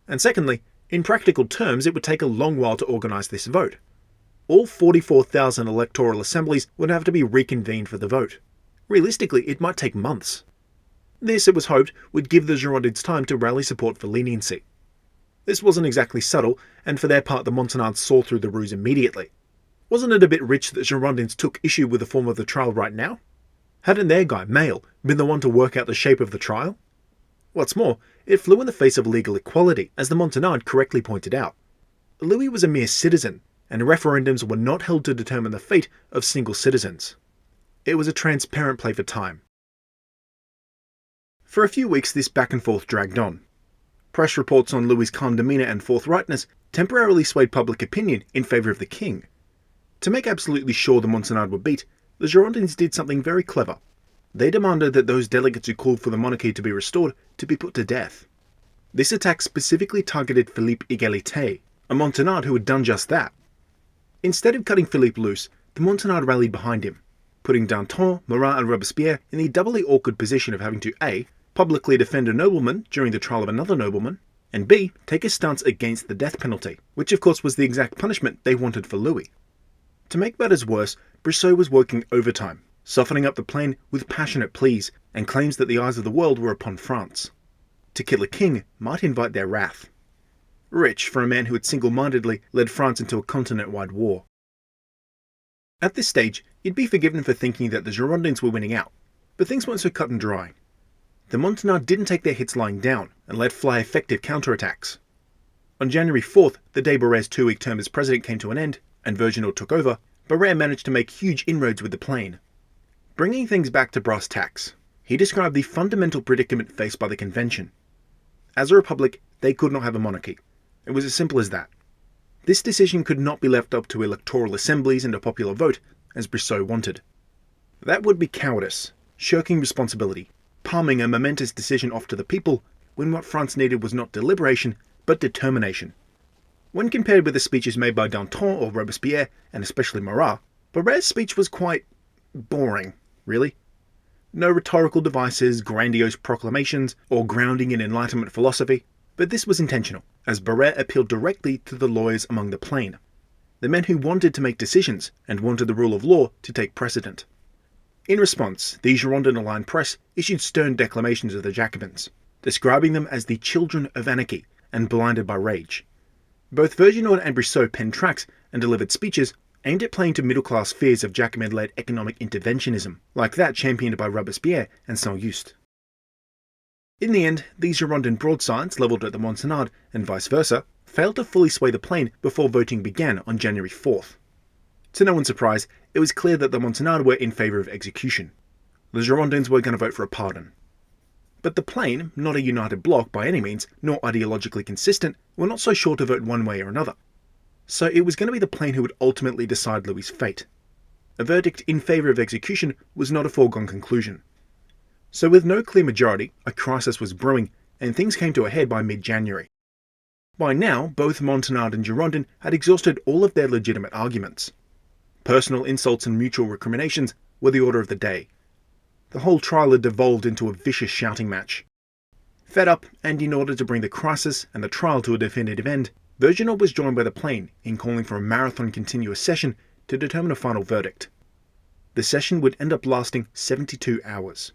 And secondly, in practical terms, it would take a long while to organise this vote. All 44,000 electoral assemblies would have to be reconvened for the vote. Realistically, it might take months. This, it was hoped, would give the Girondins time to rally support for leniency. This wasn't exactly subtle, and for their part the Montagnards saw through the ruse immediately. Wasn't it a bit rich that Girondins took issue with the form of the trial right now? Hadn't their guy, Maille, been the one to work out the shape of the trial? What's more, it flew in the face of legal equality, as the Montagnard correctly pointed out. Louis was a mere citizen, and referendums were not held to determine the fate of single citizens. It was a transparent play for time. For a few weeks this back and forth dragged on. Press reports on Louis's calm demeanour and forthrightness temporarily swayed public opinion in favour of the king. To make absolutely sure the Montagnards were beat, the Girondins did something very clever. They demanded that those delegates who called for the monarchy to be restored to be put to death. This attack specifically targeted Philippe Égalité, a Montagnard who had done just that. Instead of cutting Philippe loose, the Montagnard rallied behind him, putting Danton, Marat and Robespierre in the doubly awkward position of having to A. Publicly defend a nobleman during the trial of another nobleman, and B. Take a stance against the death penalty, which of course was the exact punishment they wanted for Louis. To make matters worse, Brissot was working overtime, softening up the plain with passionate pleas and claims that the eyes of the world were upon France. To kill a king might invite their wrath. Rich for a man who had single-mindedly led France into a continent-wide war. At this stage, you'd be forgiven for thinking that the Girondins were winning out, but things weren't so cut and dry. The Montagnards didn't take their hits lying down and let fly effective counterattacks. On January 4th, the day Barrére's 2-week term as president came to an end, and Verginaud took over, Barrère managed to make huge inroads with the plain. Bringing things back to brass tacks, he described the fundamental predicament faced by the convention. As a republic, they could not have a monarchy. It was as simple as that. This decision could not be left up to electoral assemblies and a popular vote, as Brissot wanted. That would be cowardice, shirking responsibility, palming a momentous decision off to the people, when what France needed was not deliberation, but determination. When compared with the speeches made by Danton or Robespierre, and especially Marat, Barrére's speech was quite boring, really. No rhetorical devices, grandiose proclamations, or grounding in Enlightenment philosophy, but this was intentional, as Barrère appealed directly to the lawyers among the plain, the men who wanted to make decisions and wanted the rule of law to take precedent. In response, the Girondin-aligned press issued stern declamations of the Jacobins, describing them as the children of anarchy and blinded by rage. Both Verginaud and Brissot penned tracts and delivered speeches aimed at playing to middle-class fears of Jacobin-led economic interventionism, like that championed by Robespierre and Saint-Just. In the end, these Girondin broadsides levelled at the Montagnards, and vice versa, failed to fully sway the plain before voting began on January 4th. To no one's surprise, it was clear that the Montagnards were in favour of execution. The Girondins were going to vote for a pardon. But the plain, not a united bloc by any means, nor ideologically consistent, were not so sure to vote one way or another. So it was going to be the plain who would ultimately decide Louis's fate. A verdict in favour of execution was not a foregone conclusion. So with no clear majority, a crisis was brewing, and things came to a head by mid-January. By now, both Montagnard and Girondin had exhausted all of their legitimate arguments. Personal insults and mutual recriminations were the order of the day. The whole trial had devolved into a vicious shouting match. Fed up, and in order to bring the crisis and the trial to a definitive end, Verginaud was joined by the plain in calling for a marathon continuous session to determine a final verdict. The session would end up lasting 72 hours.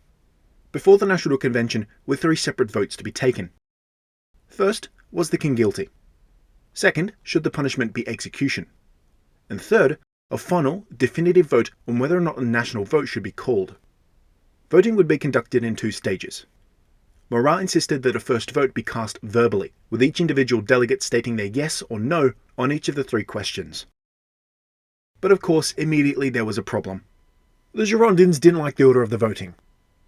Before the National Convention were 3 separate votes to be taken. First, was the king guilty? Second, should the punishment be execution? And third, a final, definitive vote on whether or not a national vote should be called. Voting would be conducted in 2 stages. Marat insisted that a first vote be cast verbally, with each individual delegate stating their yes or no on each of the 3 questions. But of course, immediately there was a problem. The Girondins didn't like the order of the voting.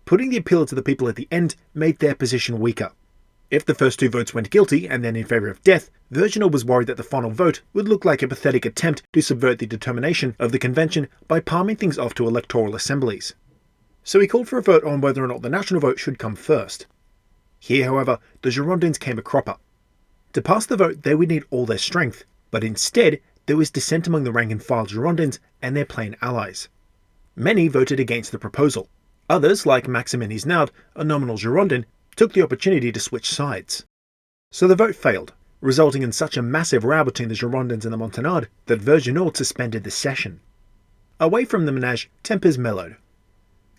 Putting the appeal to the people at the end made their position weaker. If the first 2 votes went guilty and then in favour of death, Verginaud was worried that the final vote would look like a pathetic attempt to subvert the determination of the convention by palming things off to electoral assemblies. So he called for a vote on whether or not the national vote should come first. Here, however, the Girondins came a cropper. To pass the vote, they would need all their strength, but instead there was dissent among the rank-and-file Girondins and their plain allies. Many voted against the proposal. Others, like Maximin Isnard, a nominal Girondin, took the opportunity to switch sides. So the vote failed, resulting in such a massive row between the Girondins and the Montagnards that Verginaud suspended the session. Away from the menage, tempers mellowed.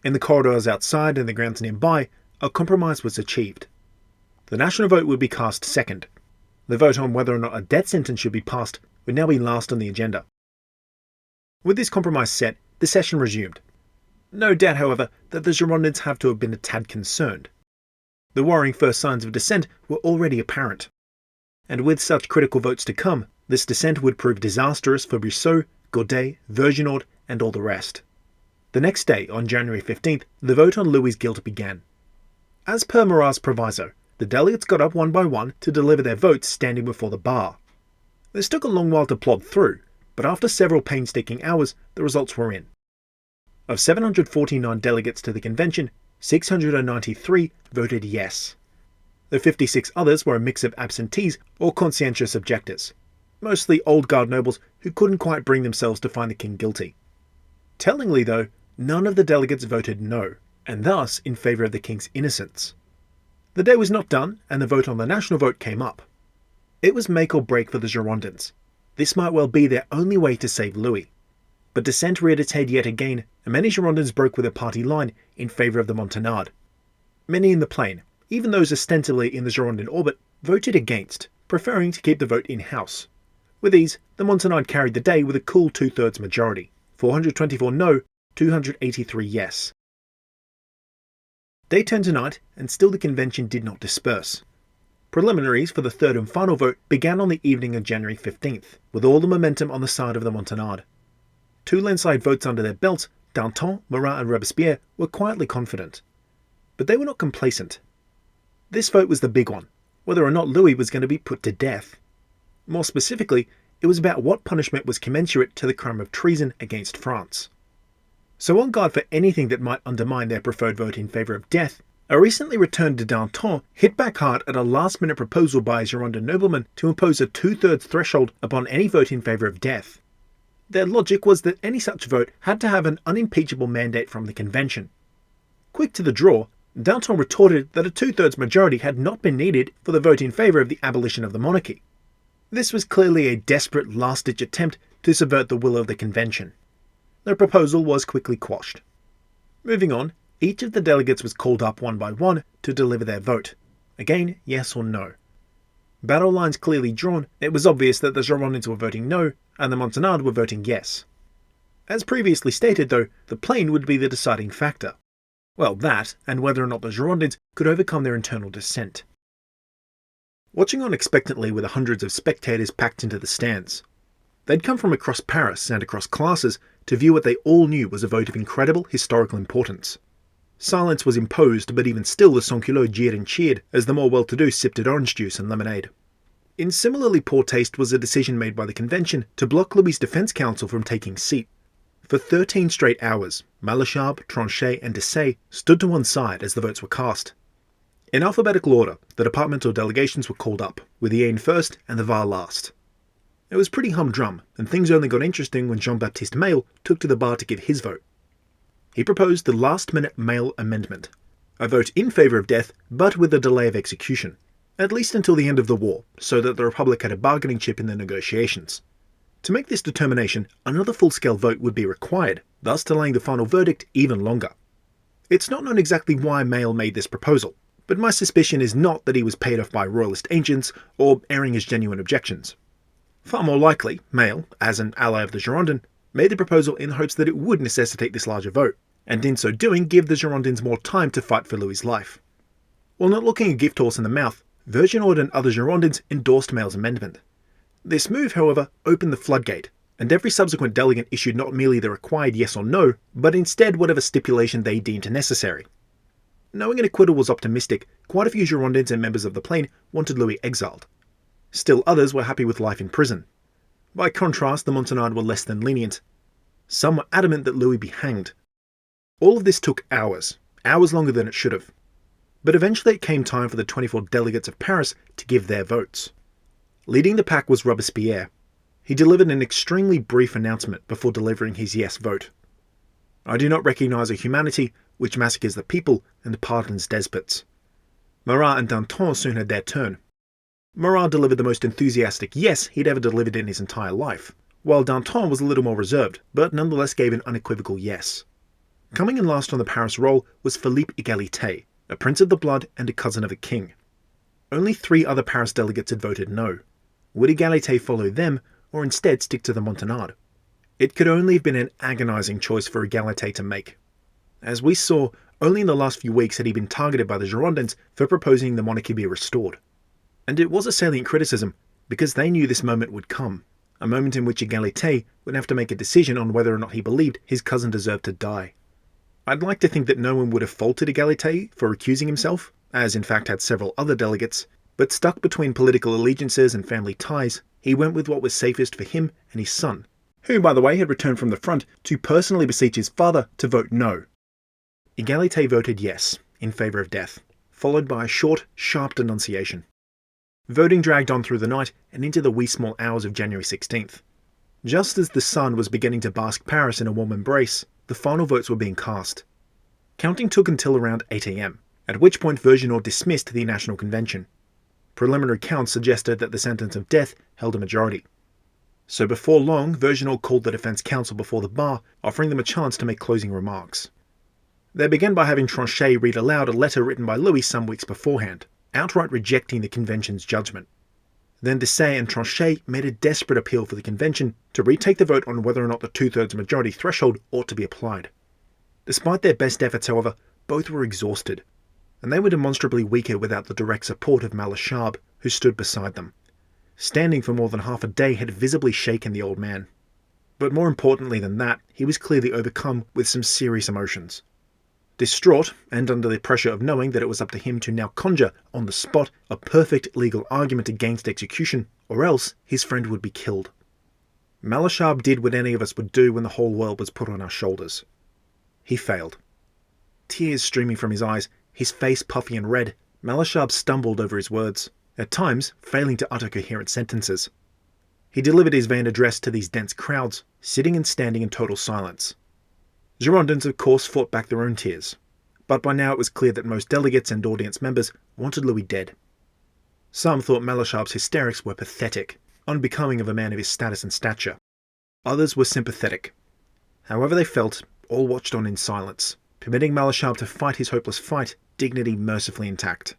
In the corridors outside and the grounds nearby, a compromise was achieved. The national vote would be cast second. The vote on whether or not a death sentence should be passed would now be last on the agenda. With this compromise set, the session resumed. No doubt, however, that the Girondins have to have been a tad concerned. The worrying first signs of dissent were already apparent. And with such critical votes to come, this dissent would prove disastrous for Brissot, Godet, Verginaud, and all the rest. The next day, on January 15th, the vote on Louis's guilt began. As per Marat's proviso, the delegates got up one by one to deliver their votes standing before the bar. This took a long while to plod through, but after several painstaking hours, the results were in. Of 749 delegates to the convention, 693 voted yes. The 56 others were a mix of absentees or conscientious objectors, mostly old guard nobles who couldn't quite bring themselves to find the king guilty. Tellingly though, none of the delegates voted no, and thus in favour of the king's innocence. The day was not done, and the vote on the national vote came up. It was make or break for the Girondins. This might well be their only way to save Louis. But dissent reared its head yet again, and many Girondins broke with their party line in favour of the Montagnard. Many in the plain, even those ostensibly in the Girondin orbit, voted against, preferring to keep the vote in-house. With these, the Montagnard carried the day with a cool 2/3 majority, 424 no, 283 yes. Day turned to night, and still the convention did not disperse. Preliminaries for the third and final vote began on the evening of January 15th, with all the momentum on the side of the Montagnard. 2 landslide votes under their belts, Danton, Marat and Robespierre were quietly confident. But they were not complacent. This vote was the big one, whether or not Louis was going to be put to death. More specifically, it was about what punishment was commensurate to the crime of treason against France. So on guard for anything that might undermine their preferred vote in favour of death, a recently returned de Danton hit back hard at a last-minute proposal by a Girondin nobleman to impose a 2/3 threshold upon any vote in favour of death. Their logic was that any such vote had to have an unimpeachable mandate from the convention. Quick to the draw, Danton retorted that a 2/3 majority had not been needed for the vote in favour of the abolition of the monarchy. This was clearly a desperate last-ditch attempt to subvert the will of the convention. The proposal was quickly quashed. Moving on, each of the delegates was called up one by one to deliver their vote. Again, yes or no. Battle lines clearly drawn, it was obvious that the Girondins were voting no, and the Montagnard were voting yes. As previously stated though, the plain would be the deciding factor. Well, that, and whether or not the Girondins could overcome their internal dissent. Watching on expectantly were the hundreds of spectators packed into the stands. They'd come from across Paris and across classes to view what they all knew was a vote of incredible historical importance. Silence was imposed, but even still the sans-culottes jeered and cheered as the more well-to-do sipped at orange juice and lemonade. In similarly poor taste was a decision made by the convention to block Louis's defence counsel from taking seat. For 13 straight hours, Malesherbes, Tronchet and Desaix stood to one side as the votes were cast. In alphabetical order, the departmental delegations were called up, with the Aisne first and the Var last. It was pretty humdrum, and things only got interesting when Jean-Baptiste Maille took to the bar to give his vote. He proposed the last-minute Maille amendment, a vote in favour of death, but with a delay of execution, at least until the end of the war, so that the Republic had a bargaining chip in the negotiations. To make this determination, another full-scale vote would be required, thus delaying the final verdict even longer. It's not known exactly why Maille made this proposal, but my suspicion is not that he was paid off by royalist agents or airing his genuine objections. Far more likely, Maille, as an ally of the Girondins, made the proposal in hopes that it would necessitate this larger vote, and in so doing give the Girondins more time to fight for Louis's life. While not looking a gift horse in the mouth, Verginaud and other Girondins endorsed Maille's amendment. This move, however, opened the floodgate, and every subsequent delegate issued not merely the required yes or no, but instead whatever stipulation they deemed necessary. Knowing an acquittal was optimistic, quite a few Girondins and members of the plain wanted Louis exiled. Still others were happy with life in prison. By contrast, the Montagnard were less than lenient. Some were adamant that Louis be hanged. All of this took hours longer than it should have. But eventually it came time for the 24 delegates of Paris to give their votes. Leading the pack was Robespierre. He delivered an extremely brief announcement before delivering his yes vote. "I do not recognise a humanity which massacres the people and pardons despots." Marat and Danton soon had their turn. Marat delivered the most enthusiastic yes he'd ever delivered in his entire life, while Danton was a little more reserved, but nonetheless gave an unequivocal yes. Coming in last on the Paris roll was Philippe Égalité, a prince of the blood and a cousin of the king. Only 3 other Paris delegates had voted no. Would Égalité follow them, or instead stick to the Montagnard? It could only have been an agonising choice for Égalité to make. As we saw, only in the last few weeks had he been targeted by the Girondins for proposing the monarchy be restored. And it was a salient criticism, because they knew this moment would come, a moment in which Égalité would have to make a decision on whether or not he believed his cousin deserved to die. I'd like to think that no one would have faulted Égalité for recusing himself, as in fact had several other delegates, but stuck between political allegiances and family ties, he went with what was safest for him and his son, who, by the way, had returned from the front to personally beseech his father to vote no. Égalité voted yes, in favour of death, followed by a short, sharp denunciation. Voting dragged on through the night and into the wee small hours of January 16th. Just as the sun was beginning to bask Paris in a warm embrace, the final votes were being cast. Counting took until around 8 a.m, at which point Verginaud dismissed the National Convention. Preliminary counts suggested that the sentence of death held a majority. So before long, Verginaud called the defence counsel before the bar, offering them a chance to make closing remarks. They began by having Tronchet read aloud a letter written by Louis some weeks beforehand, outright rejecting the convention's judgment. Then Desaix and Tronchet made a desperate appeal for the convention to retake the vote on whether or not the 2/3 majority threshold ought to be applied. Despite their best efforts, however, both were exhausted, and they were demonstrably weaker without the direct support of Malesherbes, who stood beside them. Standing for more than half a day had visibly shaken the old man. But more importantly than that, he was clearly overcome with some serious emotions. Distraught, and under the pressure of knowing that it was up to him to now conjure, on the spot, a perfect legal argument against execution, or else his friend would be killed. Malesherbes did what any of us would do when the whole world was put on our shoulders. He failed. Tears streaming from his eyes, his face puffy and red, Malesherbes stumbled over his words, at times failing to utter coherent sentences. He delivered his vain address to these dense crowds, sitting and standing in total silence. Girondins, of course, fought back their own tears, but by now it was clear that most delegates and audience members wanted Louis dead. Some thought Malesherbes' hysterics were pathetic, unbecoming of a man of his status and stature. Others were sympathetic. However they felt, all watched on in silence, permitting Malesherbes to fight his hopeless fight, dignity mercifully intact.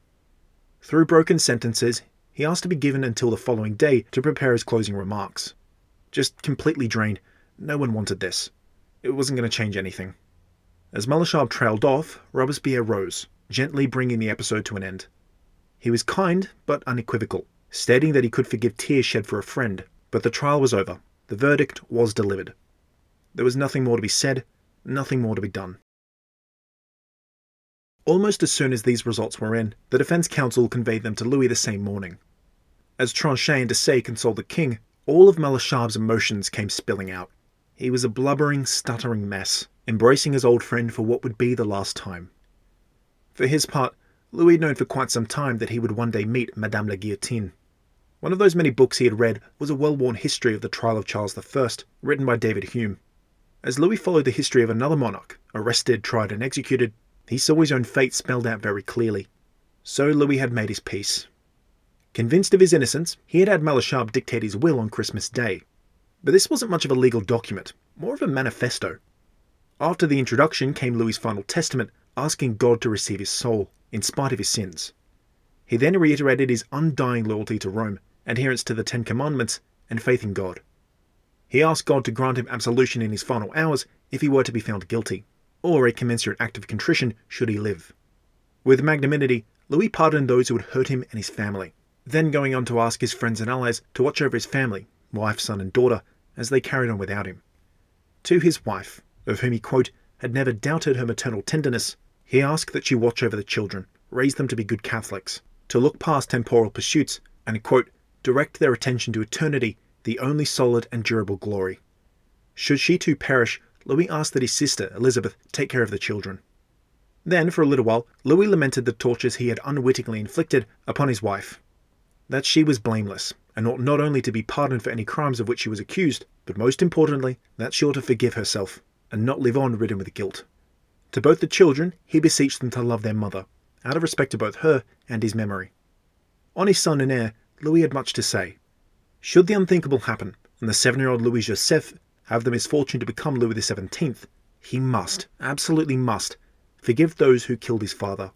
Through broken sentences, he asked to be given until the following day to prepare his closing remarks. Just completely drained, no one wanted this. It wasn't going to change anything. As Malesherbes trailed off, Robespierre rose, gently bringing the episode to an end. He was kind, but unequivocal, stating that he could forgive tears shed for a friend, but the trial was over. The verdict was delivered. There was nothing more to be said, nothing more to be done. Almost as soon as these results were in, the defence counsel conveyed them to Louis the same morning. As Tronchet and Desaix consoled the king, all of Malesherbes' emotions came spilling out. He was a blubbering, stuttering mess, embracing his old friend for what would be the last time. For his part, Louis had known for quite some time that he would one day meet Madame la Guillotine. One of those many books he had read was a well-worn history of the trial of Charles I, written by David Hume. As Louis followed the history of another monarch, arrested, tried and executed, he saw his own fate spelled out very clearly. So Louis had made his peace. Convinced of his innocence, he had had Malesherbes dictate his will on Christmas Day. But this wasn't much of a legal document, more of a manifesto. After the introduction came Louis's final testament, asking God to receive his soul, in spite of his sins. He then reiterated his undying loyalty to Rome, adherence to the 10 Commandments, and faith in God. He asked God to grant him absolution in his final hours if he were to be found guilty, or a commensurate act of contrition should he live. With magnanimity, Louis pardoned those who had hurt him and his family, then going on to ask his friends and allies to watch over his family, wife, son and daughter, as they carried on without him. To his wife, of whom he, quote, had never doubted her maternal tenderness, he asked that she watch over the children, raise them to be good Catholics, to look past temporal pursuits, and, quote, direct their attention to eternity, the only solid and durable glory. Should she too perish, Louis asked that his sister, Elizabeth, take care of the children. Then, for a little while, Louis lamented the tortures he had unwittingly inflicted upon his wife. That she was blameless, and ought not only to be pardoned for any crimes of which she was accused, but most importantly, that she ought to forgive herself, and not live on ridden with guilt. To both the children, he beseeched them to love their mother, out of respect to both her and his memory. On his son and heir, Louis had much to say. Should the unthinkable happen, and the 7-year-old Louis Joseph have the misfortune to become Louis XVII, He must, absolutely must, forgive those who killed his father.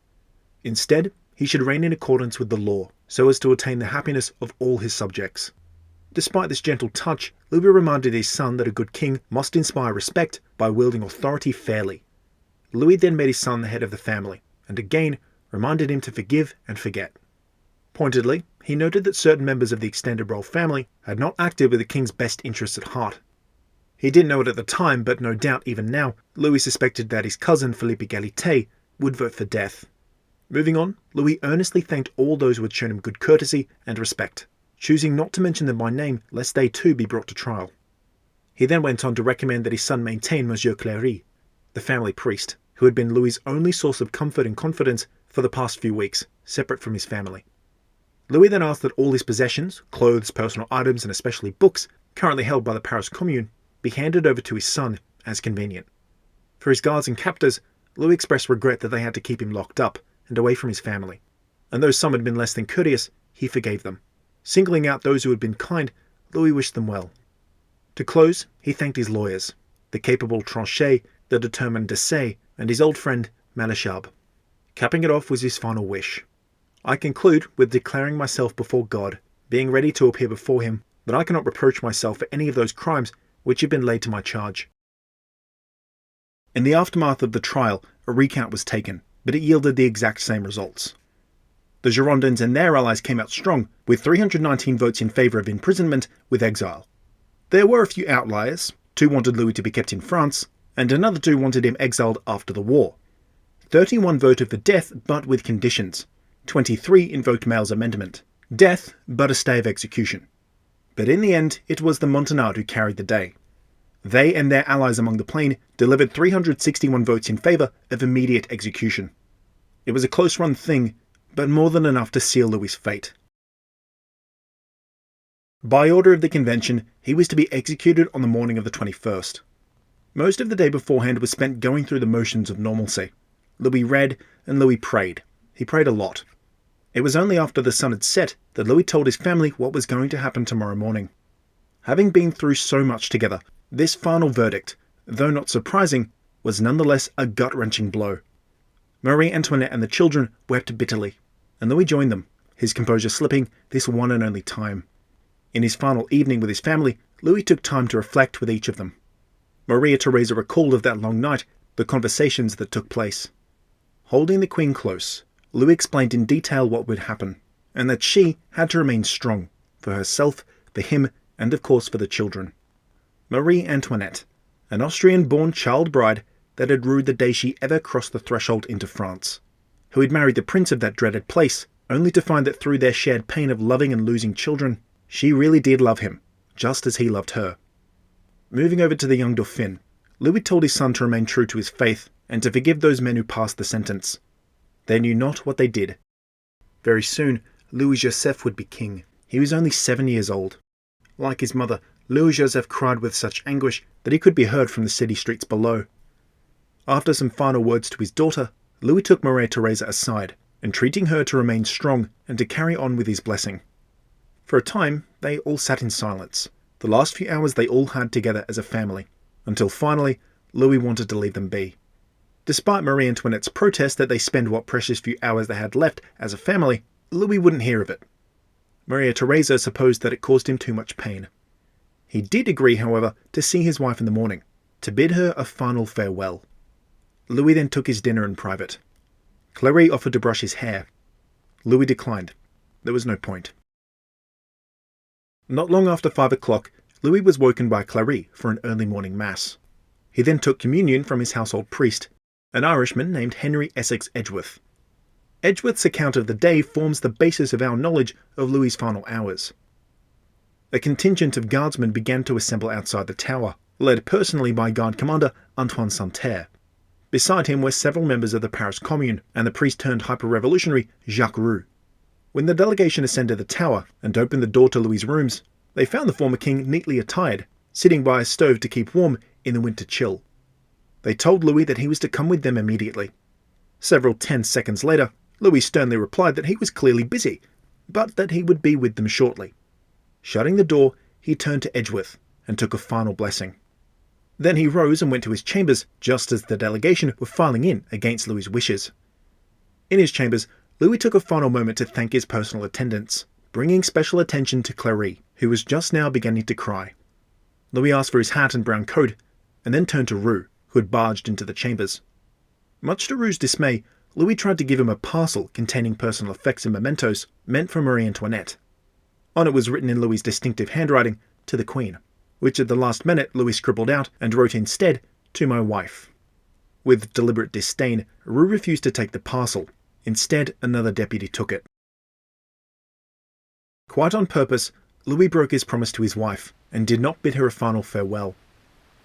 Instead, he should reign in accordance with the law, so as to attain the happiness of all his subjects. Despite this gentle touch, Louis reminded his son that a good king must inspire respect by wielding authority fairly. Louis then made his son the head of the family, and again reminded him to forgive and forget. Pointedly, he noted that certain members of the extended royal family had not acted with the king's best interests at heart. He didn't know it at the time, but no doubt even now, Louis suspected that his cousin Philippe Égalité would vote for death. Moving on, Louis earnestly thanked all those who had shown him good courtesy and respect, choosing not to mention them by name lest they too be brought to trial. He then went on to recommend that his son maintain Monsieur Cléry, the family priest, who had been Louis's only source of comfort and confidence for the past few weeks, separate from his family. Louis then asked that all his possessions, clothes, personal items, and especially books, currently held by the Paris Commune, be handed over to his son as convenient. For his guards and captors, Louis expressed regret that they had to keep him locked up and away from his family, and though some had been less than courteous, he forgave them. Singling out those who had been kind, Louis wished them well. To close, he thanked his lawyers, the capable Tronchet, the determined Desaix, and his old friend Malesherbes. Capping it off was his final wish. I conclude with declaring myself before God, being ready to appear before him, that I cannot reproach myself for any of those crimes which have been laid to my charge. In the aftermath of the trial, a recount was taken, but it yielded the exact same results. The Girondins and their allies came out strong, with 319 votes in favour of imprisonment with exile. There were a few outliers. 2 wanted Louis to be kept in France, and another 2 wanted him exiled after the war. 31 voted for death, but with conditions. 23 invoked Maille's amendment. Death, but a stay of execution. But in the end, it was the Montagnards who carried the day. They and their allies among the plain delivered 361 votes in favour of immediate execution. It was a close-run thing, but more than enough to seal Louis's fate. By order of the convention, he was to be executed on the morning of the 21st. Most of the day beforehand was spent going through the motions of normalcy. Louis read and Louis prayed. He prayed a lot. It was only after the sun had set that Louis told his family what was going to happen tomorrow morning. Having been through so much together, this final verdict, though not surprising, was nonetheless a gut-wrenching blow. Marie Antoinette and the children wept bitterly, and Louis joined them, his composure slipping this one and only time. In his final evening with his family, Louis took time to reflect with each of them. Maria Theresa recalled of that long night the conversations that took place. Holding the Queen close, Louis explained in detail what would happen, and that she had to remain strong, for herself, for him, and of course for the children. Marie Antoinette, an Austrian-born child bride that had rued the day she ever crossed the threshold into France, who had married the prince of that dreaded place, only to find that through their shared pain of loving and losing children, she really did love him, just as he loved her. Moving over to the young Dauphin, Louis told his son to remain true to his faith and to forgive those men who passed the sentence. They knew not what they did. Very soon, Louis-Joseph would be king. He was only 7 years old. Like his mother, Louis-Joseph cried with such anguish that he could be heard from the city streets below. After some final words to his daughter, Louis took Maria Theresa aside, entreating her to remain strong and to carry on with his blessing. For a time, they all sat in silence, the last few hours they all had together as a family, until finally, Louis wanted to leave them be. Despite Marie Antoinette's protest that they spend what precious few hours they had left as a family, Louis wouldn't hear of it. Maria Theresa supposed that it caused him too much pain. He did agree, however, to see his wife in the morning, to bid her a final farewell. Louis then took his dinner in private. Cléry offered to brush his hair. Louis declined. There was no point. Not long after 5 o'clock, Louis was woken by Cléry for an early morning mass. He then took communion from his household priest, an Irishman named Henry Essex Edgeworth. Edgeworth's account of the day forms the basis of our knowledge of Louis's final hours. A contingent of guardsmen began to assemble outside the tower, led personally by Guard Commander Antoine Santerre. Beside him were several members of the Paris Commune and the priest-turned-hyper-revolutionary Jacques Roux. When the delegation ascended the tower and opened the door to Louis's rooms, they found the former king neatly attired, sitting by a stove to keep warm in the winter chill. They told Louis that he was to come with them immediately. Several tense seconds later, Louis sternly replied that he was clearly busy, but that he would be with them shortly. Shutting the door, he turned to Edgeworth and took a final blessing. Then he rose and went to his chambers just as the delegation were filing in against Louis's wishes. In his chambers, Louis took a final moment to thank his personal attendants, bringing special attention to Clary, who was just now beginning to cry. Louis asked for his hat and brown coat, and then turned to Roux, who had barged into the chambers. Much to Roux's dismay, Louis tried to give him a parcel containing personal effects and mementos meant for Marie Antoinette. On it was written in Louis's distinctive handwriting, "To the Queen," which at the last minute Louis scribbled out and wrote instead, "To my wife." With deliberate disdain, Roux refused to take the parcel. Instead, another deputy took it. Quite on purpose, Louis broke his promise to his wife and did not bid her a final farewell.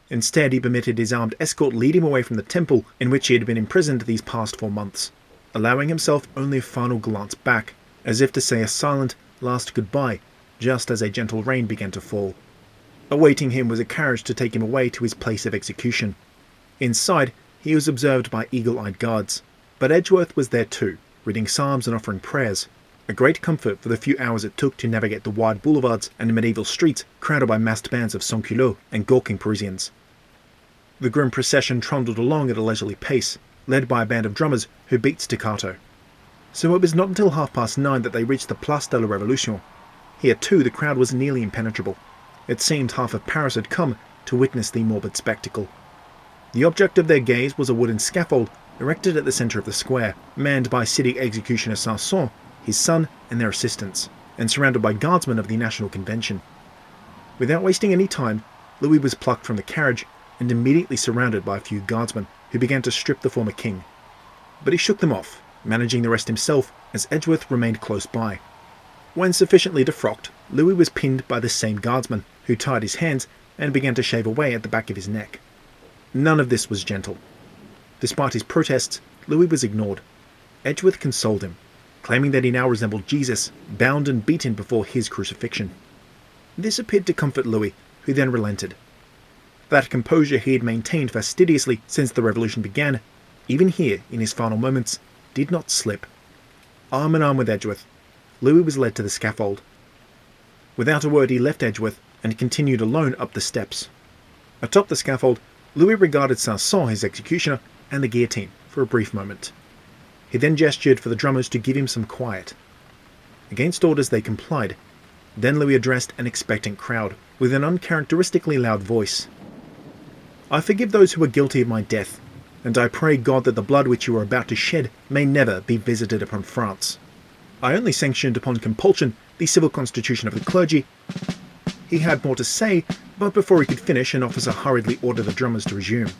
Instead, he permitted his armed escort lead him away from the temple in which he had been imprisoned these past 4 months, allowing himself only a final glance back, as if to say a silent, last goodbye, just as a gentle rain began to fall. Awaiting him was a carriage to take him away to his place of execution. Inside, he was observed by eagle-eyed guards, but Edgeworth was there too, reading psalms and offering prayers, a great comfort for the few hours it took to navigate the wide boulevards and medieval streets crowded by massed bands of sans-culottes and gawking Parisians. The grim procession trundled along at a leisurely pace, led by a band of drummers who beat staccato. So it was not until 9:30 that they reached the Place de la Révolution. Here too the crowd was nearly impenetrable. It seemed half of Paris had come to witness the morbid spectacle. The object of their gaze was a wooden scaffold erected at the centre of the square, manned by city executioner Sanson, his son and their assistants, and surrounded by guardsmen of the National Convention. Without wasting any time, Louis was plucked from the carriage and immediately surrounded by a few guardsmen who began to strip the former king. But he shook them off, managing the rest himself as Edgeworth remained close by. When sufficiently defrocked, Louis was pinned by the same guardsman, who tied his hands and began to shave away at the back of his neck. None of this was gentle. Despite his protests, Louis was ignored. Edgeworth consoled him, claiming that he now resembled Jesus, bound and beaten before his crucifixion. This appeared to comfort Louis, who then relented. That composure he had maintained fastidiously since the revolution began, even here in his final moments, did not slip. Arm in arm with Edgeworth, Louis was led to the scaffold. Without a word he left Edgeworth and continued alone up the steps. Atop the scaffold, Louis regarded Sanson, his executioner, and the guillotine for a brief moment. He then gestured for the drummers to give him some quiet. Against orders they complied. Then Louis addressed an expectant crowd with an uncharacteristically loud voice. "I forgive those who are guilty of my death, and I pray God that the blood which you are about to shed may never be visited upon France. I only sanctioned upon compulsion the civil constitution of the clergy." He had more to say, but before he could finish, an officer hurriedly ordered the drummers to resume.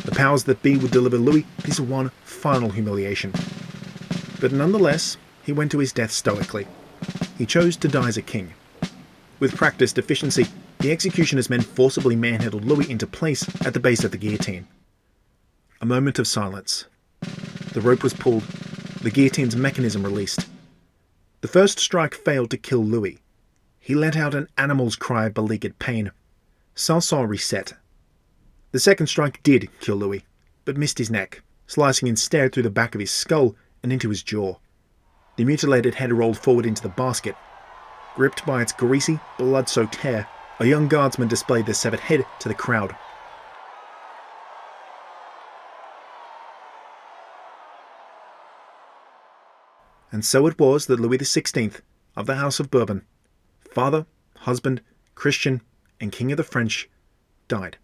The powers that be would deliver Louis this one final humiliation. But nonetheless, he went to his death stoically. He chose to die as a king. With practiced efficiency, the executioner's men forcibly manhandled Louis into place at the base of the guillotine. A moment of silence. The rope was pulled, the guillotine's mechanism released. The first strike failed to kill Louis. He let out an animal's cry of beleaguered pain. Sanson reset. The second strike did kill Louis, but missed his neck, slicing instead through the back of his skull and into his jaw. The mutilated head rolled forward into the basket. Gripped by its greasy, blood-soaked hair, a young guardsman displayed the severed head to the crowd. And so it was that Louis XVI, of the House of Bourbon, father, husband, Christian, and king of the French, died.